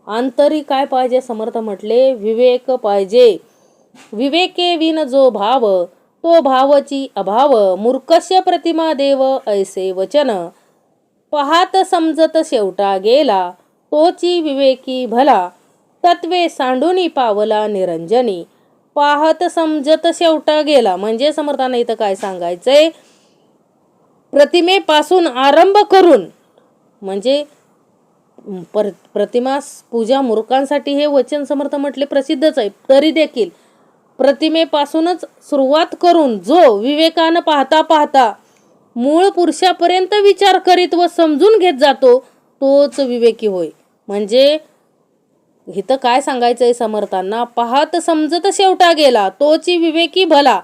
अंतरी काय पाहिजे? समर्थ म्हटले विवेक पाहिजे. विवेके विन जो भाव तो भावची अभाव, मूर्खस्य प्रतिमा देव ऐसे वचन. पाहात समजत शेवटा गेला तोची विवेकी भला, तत्वे सांडूनी पावला निरंजनी. पाहत समजत शेवटा गेला म्हणजे समर्थांना इथं काय सांगायचंय, प्रतिमेपासून आरंभ करून म्हणजे प्रतिमा पूजा मूर्खांसाठी हे वचन समर्थ म्हटले प्रसिद्धच आहे. तरी देखील प्रतिमेपासूनच सुरुवात करून जो विवेकानं पाहता पाहता मूळ पुरुषापर्यंत विचार करीत व समजून घेत जातो तोच विवेकी होय. म्हणजे इथं काय सांगायचंय समर्थांना, पाहत समजत शेवटा गेला तोची विवेकी भला,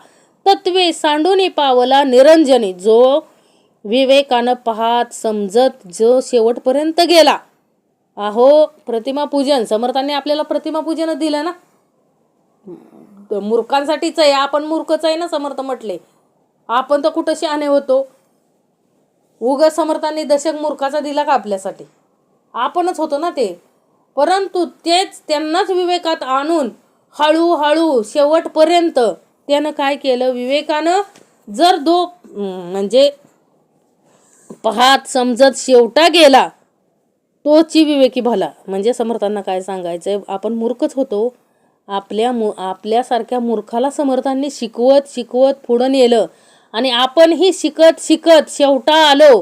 तत्वे सांडूनी पावला निरंजनी. जो विवेकानं पाहत समजत जो शेवटपर्यंत गेला. अहो प्रतिमा पूजन समर्थांनी आपल्याला प्रतिमा पूजन दिलं ना, मूर्खांसाठीच आहे. आपण मूर्खच आहे ना समर्थ म्हटले. आपण तर कुठं शहाणे होतो? उग समर्थांनी दशक मूर्खाचा दिला का आपल्यासाठी? आपणच होतो ना ते. परंतु तेच त्यांनाच विवेकात आणून हळूहळू शेवटपर्यंत त्यानं काय केलं, विवेकानं जर म्हणजे पाहत समजत शेवटा गेला तोची विवेकी भला. म्हणजे समर्थांना काय सांगायचंय, आपण मूर्खच होतो. आपल्यासारख्या मूर्खाला समर्थांनी शिकवत शिकवत पुढं नेलं आणि आपणही शिकत शिकत शेवटा आलो.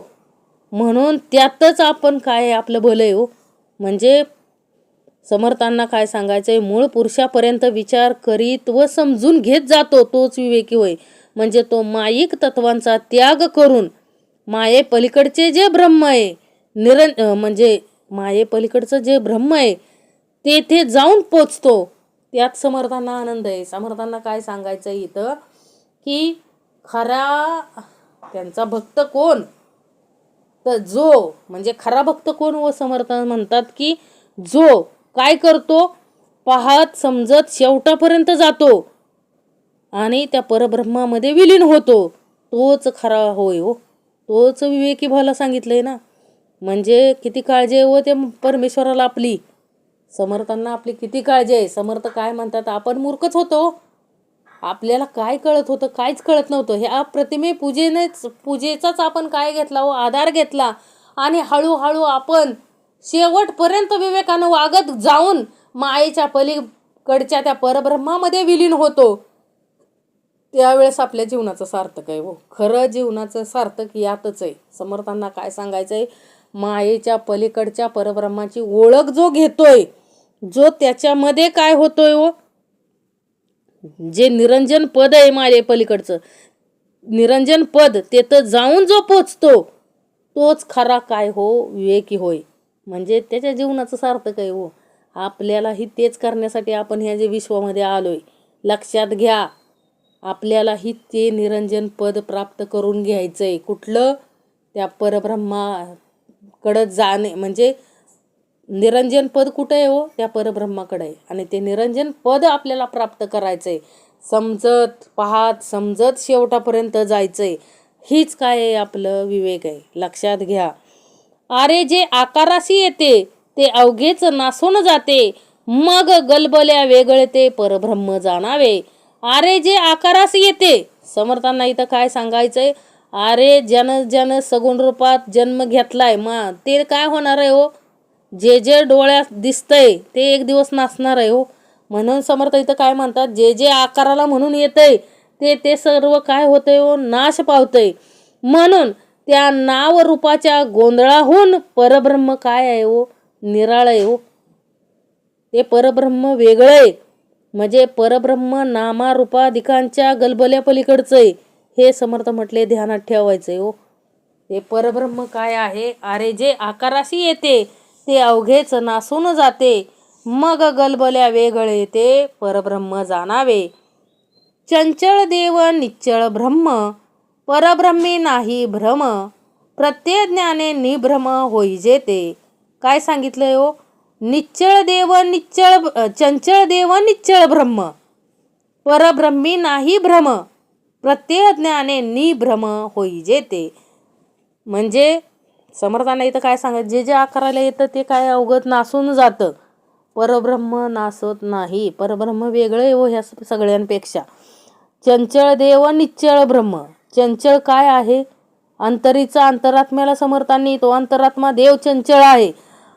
म्हणून त्यातच आपण काय आपलं भलं आहे हो. म्हणजे समर्थांना काय सांगायचंय, मूळ पुरुषापर्यंत विचार करीत व समजून घेत जातो तोच विवेकी होय. म्हणजे तो माईक तत्वांचा त्याग करून माये पलीकडचे जे ब्रह्म आहे म्हणजे माये पलीकडचं जे ब्रह्म आहे तेथे जाऊन पोचतो. त्यात समर्थांना आनंद आहे. समर्थांना काय सांगायचं इथं की खरा त्यांचा भक्त कोण, तर जो म्हणजे खरा भक्त कोण व समर्थ म्हणतात की जो काय करतो, पाहत समजत शेवटापर्यंत जातो आणि त्या परब्रह्मामध्ये विलीन होतो तोच खरा होय हो. तोच विवेकी भला सांगितलंय ना. म्हणजे किती काळजी आहे व त्या परमेश्वराला आपली, समर्थांना आपली किती काळजी आहे. समर्थ काय म्हणतात, आपण मूर्खच होतो. आपल्याला काय कळत होतं? काहीच कळत नव्हतं. ह्या प्रतिमे पूजेचाच आपण काय घेतला व आधार घेतला आणि हळूहळू आपण शेवटपर्यंत विवेकानं वागत जाऊन मायेच्या पलीकडच्या त्या परब्रह्मामध्ये विलीन होतो. त्यावेळेस आपल्या जीवनाचं सार्थक आहे हो. खरं जीवनाचं सार्थक यातच आहे. समर्थांना काय सांगायचंय, मायेच्या पलीकडच्या परब्रह्माची ओळख जो घेतोय, जो त्याच्यामध्ये काय होतोय हो, जे निरंजन पद आहे माये पलीकडचं निरंजन पद, तेथं जाऊन जो पोचतो तोच खरा काय हो, विवेकी होय. म्हणजे त्याच्या जीवनाचं सार्थक आहे हो. आपल्यालाही तेच करण्यासाठी आपण ह्या जे विश्वामध्ये आलोय. लक्षात घ्या, आपल्यालाही ते निरंजन पद प्राप्त करून घ्यायचंय. कुठलं? त्या परब्रह्माकडं जाणे. म्हणजे निरंजन पद कुठं आहे हो, त्या परब्रह्माकडे आहे. आणि ते निरंजन पद आपल्याला प्राप्त करायचंय. समजत पाहत समजत शेवटापर्यंत जायचंय. हीच काय आहे, आपलं विवेक आहे. लक्षात घ्या. अरे जे आकाराशी येते ते अवघेच नासून जाते, मग गलबल्या वेगळते परब्रह्म जाणावे. अरे जे आकारास येते, समर्थांना इथं काय सांगायचंय, अरे ज्यानं सगुण रूपात जन्म घेतलाय ते काय होणार आहे हो, जे जे डोळ्यात दिसतंय ते एक दिवस नासणार आहे हो. म्हणून समर्थ इथं काय म्हणतात, जे जे आकाराला म्हणून येतंय ते सर्व काय होतंय हो, नाश पावतंय. म्हणून त्या नाव रूपाच्या गोंधळाहून परब्रह्म काय आहे हो, निराळ आहे हो. ते परब्रह्म वेगळंय. म्हणजे परब्रह्म नामा रूपाधिकांच्या गलबल्या पलीकडचं आहे. हे समर्थ म्हटले ध्यानात ठेवायचंय हो. ते परब्रह्म काय आहे, अरे जे आकाराशी येते ते अवघेच नासून जाते, मग गलबल्या वेगळे ते परब्रह्म जाणावे. चंचळ देव निश्चळ ब्रह्म, परब्रह्मी नाही भ्रम, प्रत्यय ज्ञाने निभ्रम होईजे ते. काय सांगितलंय हो, निश्चळ देव चंचळ देव निश्चळ ब्रह्म, परब्रह्मी नाही भ्रम, प्रत्यय ज्ञाने निभ्रम होईजे ते. म्हणजे समर्थांना इथं काय सांगत, जे जे आकाराला येतं ते काय अवगत नासून जातं, परब्रह्म नासत नाही. परब्रह्म वेगळे हो ह्या सगळ्यांपेक्षा. चंचळ देव निश्चळ ब्रह्म, चंचळ काय आहे, अंतरीचा अंतरात्म्याला समर्थांनी तो अंतरात्मा देव चंचळ आहे.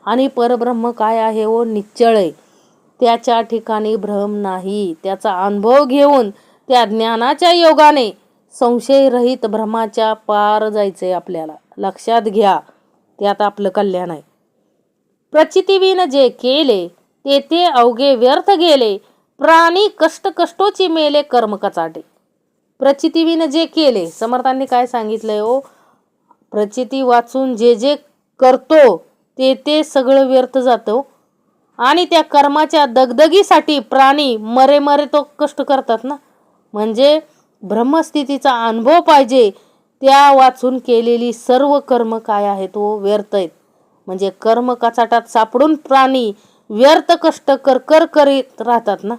आणि परब्रह्म काय आहे हो, निश्चळ आहे. त्याच्या ठिकाणी भ्रम नाही. त्याचा अनुभव घेऊन त्या ज्ञानाच्या योगाने संशयरहित भ्रमाच्या पार जायचंय आपल्याला. लक्षात घ्या, त्यात आपलं कल्याण आहे. प्रचितीविन जे केले ते अवघे व्यर्थ गेले, प्राणी कष्ट कष्टोची मेले कर्म कचाटे. प्रचितीविन जे केले, समर्थांनी काय सांगितलंय हो, प्रचिती वाचून जे जे करतो ते सगळं व्यर्थ जातं. आणि त्या कर्माच्या दगदगीसाठी प्राणी मरे मरे तो कष्ट करतात ना. म्हणजे ब्रह्मस्थितीचा अनुभव पाहिजे, त्या वाचून केलेली सर्व कर्म काय आहेत तो व्यर्थ आहेत. म्हणजे कर्म कचाटात सापडून प्राणी व्यर्थ कष्ट कर करीत राहतात ना.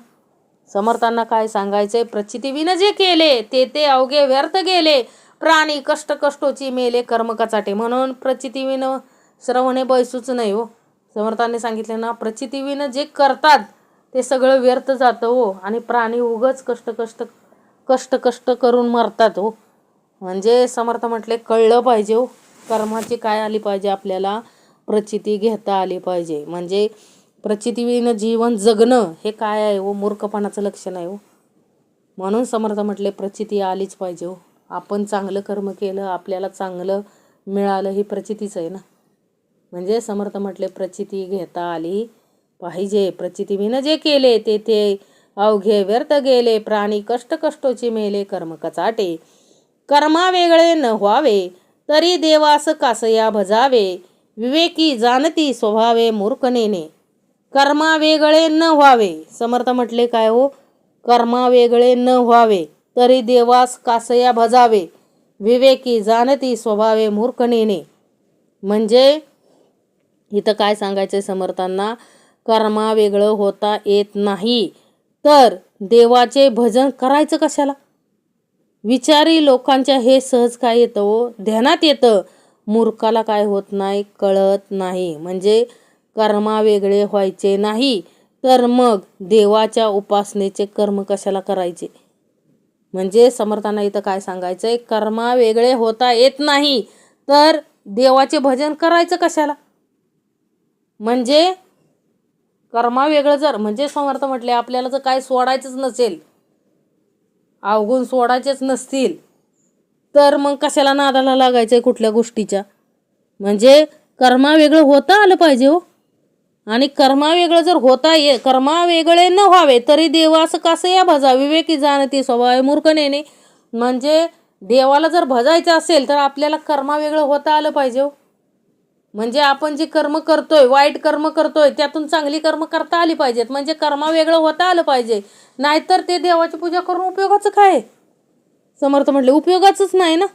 समर्थांना काय सांगायचंय, प्रचितीविन जे केले ते अवघे व्यर्थ गेले, प्राणी कष्ट कष्टोची मेले कर्म कचाटे. म्हणून प्रचितीविन श्रवणे बैसूच नाही हो. समर्थांनी सांगितले ना, प्रचितीविन जे करतात ते सगळं व्यर्थ जातं हो. आणि प्राणी उगच कष्ट करून मरतात हो. म्हणजे समर्थ म्हटले कळलं पाहिजे हो, कर्माची काय आली पाहिजे, आपल्याला प्रचिती घेता आली पाहिजे. म्हणजे प्रचितीविन जीवन जगणं हे काय आहे हो, मूर्खपणाचं लक्षण आहे हो. म्हणून समर्थ म्हटले प्रचिती आलीच पाहिजे हो. आपण चांगलं कर्म केलं, आपल्याला चांगलं मिळालं, ही प्रचितीच आहे ना. म्हणजे समर्थ म्हटले प्रचिती घेता आली पाहिजे. प्रचितीविन जे केले ते अवघे व्यर्थ गेले, प्राणी कष्ट कष्टोची मेले कर्म कचाटे. कर्मा वेगळे न व्हावे तरी देवास कासया भजावे, विवेकी जाणती स्वभावे मूर्खनेने. कर्मा वेगळे न व्हावे, समर्थ म्हटले काय हो, कर्मा वेगळे न व्हावे तरी देवास कासया भजावे, विवेकी जाणती स्वभावे मूर्खनेने. म्हणजे इथं काय सांगायचंय समर्थांना, कर्मा वेगळं होता येत नाही तर देवाचे भजन करायचं कशाला. विचारी लोकांच्या हे सहज काय येतं हो, ध्यानात येतं. मूर्खाला काय होत नाही, कळत नाही. म्हणजे कर्मा वेगळे व्हायचे नाही तर मग देवाच्या उपासनेचे कर्म कशाला करायचे. म्हणजे समर्थांना इथं काय सांगायचंय, कर्मा वेगळे होता येत नाही तर देवाचे भजन करायचं कशाला. म्हणजे कर्मा वेगळं जर, म्हणजे समर्थ म्हटले आपल्याला जर काय सोडायचंच नसेल, अवगुण सोडायचेच नसतील, तर मग कशाला नादाला लागायचंय कुठल्या गोष्टीच्या. म्हणजे कर्मा वेगळं होता आलं पाहिजे हो. आणि कर्मा वेगळं जर कर्मा वेगळे न व्हावे तरी देवास कसं या भजा विवेकी जाणती स्वभाव मूर्खनेने. म्हणजे देवाला जर भजायचं असेल तर आपल्याला कर्मा वेगळं होता आलं पाहिजे हो. म्हणजे आपण जे कर्म करतोय, वाईट कर्म करतोय, त्यातून चांगली कर्म करता आली पाहिजेत. म्हणजे कर्मा वेगळं होता आलं पाहिजे. नाहीतर ते देवाची पूजा करून उपयोगाचं काय? समर्थ म्हटले उपयोगाचंच नाही ना.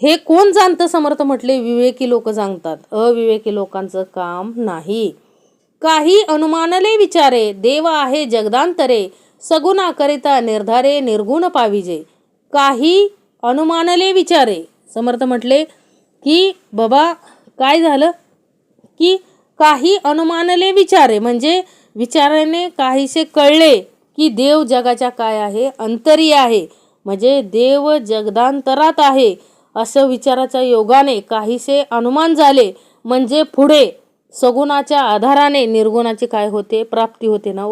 हे कोण जाणतं? समर्थ म्हटले विवेकी लोक जाणतात, अविवेकी लोकांचं काम नाही. काही अनुमानले विचारे, देव आहे जगदांतरे, सगुणा करिता निर्धारे निर्गुण पाविजे. काही अनुमानले विचारे. समर्थ म्हटले की बाबा काय झालं की काही अनुमानले विचारे, म्हणजे विचाराने काहीसे कळले की देव जगाच्या काय आहे, अंतरी आहे, म्हणजे देव जगदांतरात आहे असं विचाराच्या योगाने काहीसे अनुमान झाले. म्हणजे पुढे सगुणाच्या आधाराने निर्गुणाची काय होते, प्राप्ती होते ना.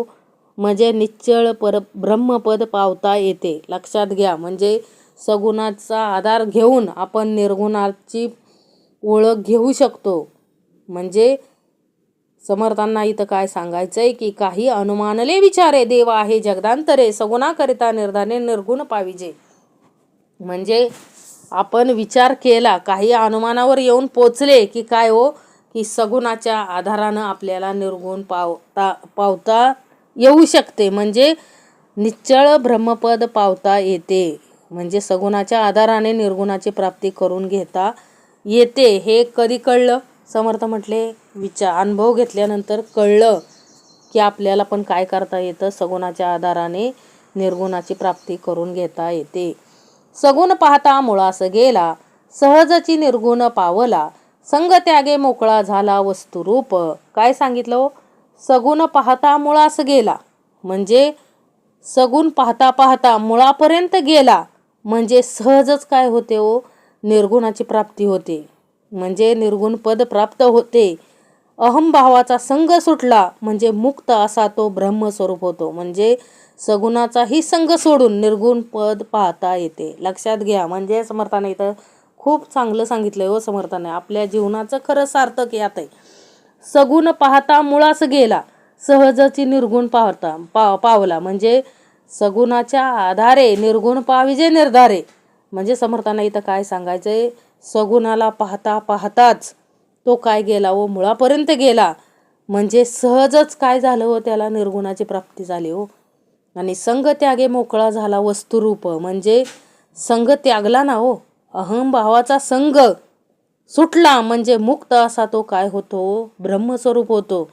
म्हणजे निश्चळ ब्रह्मपद पावता येते. लक्षात घ्या. म्हणजे सगुणाचा आधार घेऊन आपण निर्गुणाची ओळख घेऊ शकतो. म्हणजे समर्थांना इथं काय सांगायचंय की काही अनुमानले विचारे, देव आहे जगदांतरे, सगुणा करिता निर्धारे निर्गुण पाविजे. म्हणजे आपण विचार केला, काही अनुमानावर येऊन पोचले की काय हो, की सगुणाच्या आधारानं आपल्याला निर्गुण पावता येऊ शकते. म्हणजे निश्चळ ब्रह्मपद पावता येते. म्हणजे सगुणाच्या आधाराने निर्गुणाची प्राप्ती करून घेता येते. हे कधी कळलं? समर्थ म्हटले अनुभव घेतल्यानंतर कळलं की आपल्याला पण काय करता येतं, सगुणाच्या आधाराने निर्गुणाची प्राप्ती करून घेता येते. सगुण पाहता मुळास गेला, सहजची निर्गुण पावला, संग त्यागे मोकळा झाला वस्तुरूप. काय सांगितलं हो? सगुण पाहता मुळास गेला, म्हणजे सगुण पाहता पाहता मुळापर्यंत गेला, म्हणजे सहजच काय होते हो, निर्गुणाची प्राप्ती होते. म्हणजे निर्गुण पद प्राप्त होते. अहमभावाचा संग सुटला, म्हणजे मुक्त असा तो ब्रह्मस्वरूप होतो. म्हणजे सगुणाचाही संग सोडून निर्गुण पद पाहता येते. लक्षात घ्या. म्हणजे समर्थाने इथं खूप चांगलं सांगितलंय हो. समर्थाने आपल्या जीवनाचं खरं सार्थक यात आहे. सगुण पाहता मुळास गेला, सहजची निर्गुण पावला, म्हणजे सगुणाच्या आधारे निर्गुण पाविजे निर्धारे. म्हणजे समर्थांना इथं काय सांगायचंय, सगुणाला पाहता पाहताच तो काय गेला हो, मुळापर्यंत गेला. म्हणजे सहजच काय झालं हो, त्याला निर्गुणाची प्राप्ती झाली हो. आणि संग त्यागे मोकळा झाला वस्तुरूप, म्हणजे संग त्यागला ना हो, अहमभावाचा संग सुटला, म्हणजे मुक्त असा तो काय होतो, ब्रह्मस्वरूप होतो.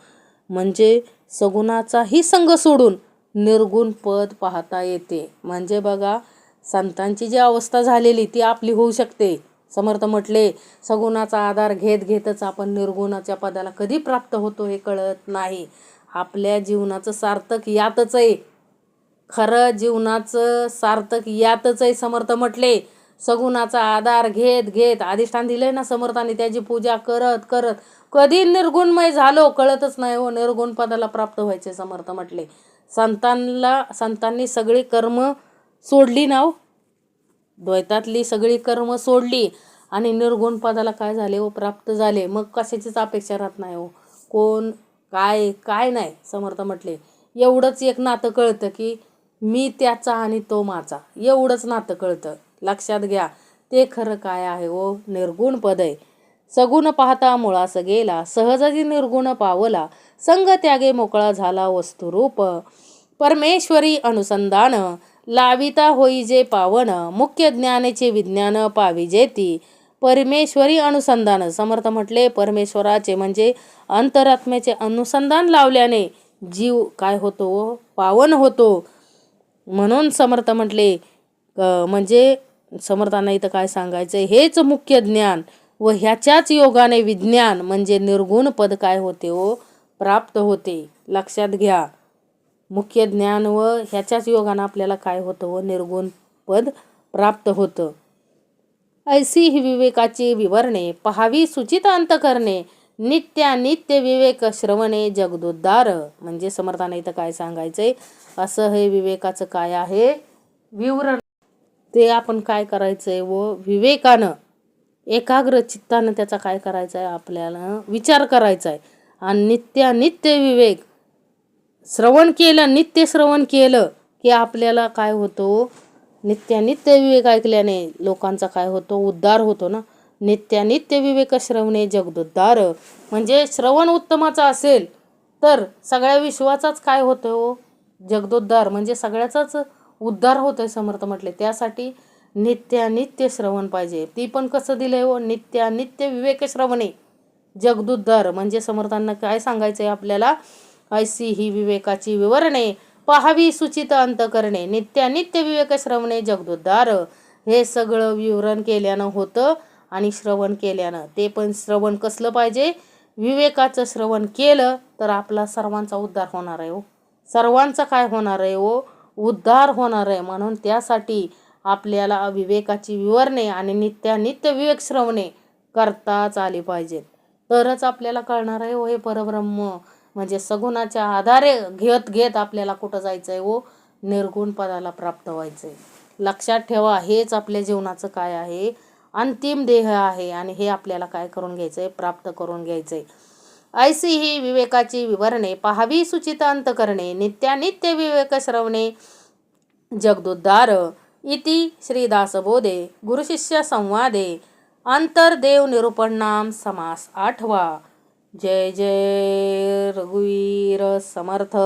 म्हणजे सगुणाचाही संग सोडून निर्गुण पद पाहता येते. म्हणजे बघा, संतांची जी अवस्था झालेली ती आपली होऊ शकते. समर्थ म्हटले सगुणाचा आधार घेत घेतच आपण निर्गुणाच्या पदाला कधी प्राप्त होतो हे कळत नाही. आपल्या जीवनाचं सार्थक यातच आहे. खरं जीवनाचं सार्थक यातच आहे. समर्थ म्हटले सगुणाचा आधार घेत घेत अधिष्ठान दिलंय ना समर्थांनी, त्याची पूजा करत करत कधी निर्गुणमय झालो कळतच नाही हो. निर्गुण पदाला प्राप्त व्हायचे. समर्थ म्हटले संतांनी सगळी कर्म सोडली ना हो, द्वैतातली सगळी कर्म सोडली आणि निर्गुण पदाला काय झाले हो, प्राप्त झाले. मग कशाचीच अपेक्षा राहत नाही हो, कोण काय काय नाही. समर्थ म्हटले एवढंच एक नातं कळतं की मी त्याचा आणि तो माझा, एवढंच नातं कळतं. लक्षात घ्या. ते खरं काय आहे हो, निर्गुण पद आहे. सगुण पाहता मुळास गेला, सहजची निर्गुण पावला, संग त्यागे मोकळा झाला वस्तुरूप. परमेश्वरी अनुसंधान लाविता होई जे पावन, मुख्य ज्ञानाचे विज्ञान पाविजे ती. परमेश्वरी अनुसंधान. समर्थ म्हटले परमेश्वराचे म्हणजे अंतरात्म्याचे अनुसंधान लावल्याने जीव काय होतो, पावन होतो. म्हणून समर्थ म्हटले म्हणजे समर्थांना इथं काय सांगायचं, हेच मुख्य ज्ञान व ह्याच्याच योगाने विज्ञान म्हणजे निर्गुण पद काय होते हो, प्राप्त होते. लक्षात घ्या. मुख्य ज्ञान व ह्याच्याच योगाने आपल्याला काय होतं व निर्गुण पद प्राप्त होतं. ऐसी ही विवेकाची विवरणे पहावी सुचित अंतकरणे, नित्य विवेक श्रवणे जगदोद्धार. म्हणजे समर्थाने इथं काय सांगायचंय, असं हे विवेकाचं काय आहे विवरण, ते आपण काय करायचंय व विवेकानं एकाग्र चित्तानं त्याचा काय करायचा आहे, आपल्याला विचार करायचा आहे. आणि नित्य विवेक श्रवण केलं, नित्य श्रवण केलं की आपल्याला काय होतो, नित्य विवेक ऐकल्याने लोकांचा काय होतो, उद्धार होतो ना. नित्य विवेक श्रवणे जगदुद्धार. म्हणजे श्रवण उत्तमाचा असेल तर सगळ्या विश्वाचाच काय होतो, जगदोद्धार. म्हणजे सगळ्याचाच उद्धार होतोय समर्थ म्हटले. त्यासाठी नित्य श्रवण पाहिजे. ती पण कसं दिलंय हो, नित्य विवेक श्रवणे जगदुद्धार. म्हणजे समर्थांना काय सांगायचंय आपल्याला, ऐसी ही विवेकाची विवरणे पाहावी सुचित अंतकरणे नित्य विवेक श्रवणे जगदुद्धार. हे सगळं विवरण केल्यानं होतं आणि श्रवण केल्यानं. ते पण श्रवण कसलं पाहिजे, विवेकाचं श्रवण केलं तर आपला सर्वांचा उद्धार होणार आहे हो. सर्वांचा काय होणार आहे हो, उद्धार होणार आहे. म्हणून त्यासाठी आपल्याला विवेकाची विवरणे आणि नित्य विवेक श्रवणे करताच आली पाहिजेत. तरच आपल्याला कळणार आहे हो हे परब्रह्म. म्हणजे सगुणाच्या आधारे घेत आपल्याला कुठं जायचं आहे हो, निर्गुण पदाला प्राप्त व्हायचं आहे. लक्षात ठेवा, हेच आपल्या जीवनाचं काय आहे, अंतिम देह आहे. आणि हे आपल्याला काय करून घ्यायचं आहे, प्राप्त करून घ्यायचं आहे. ऐसी ही विवेकाची विवरणे पाहावी सुचित अंतकरणे नित्य विवेक श्रवणे जगदुद्धार. इति श्रीदासबोधे गुरुशिष्य संवादे अंतर्देव निरूपण नाम समास 8वा. जय जय रघुवीर समर्थ.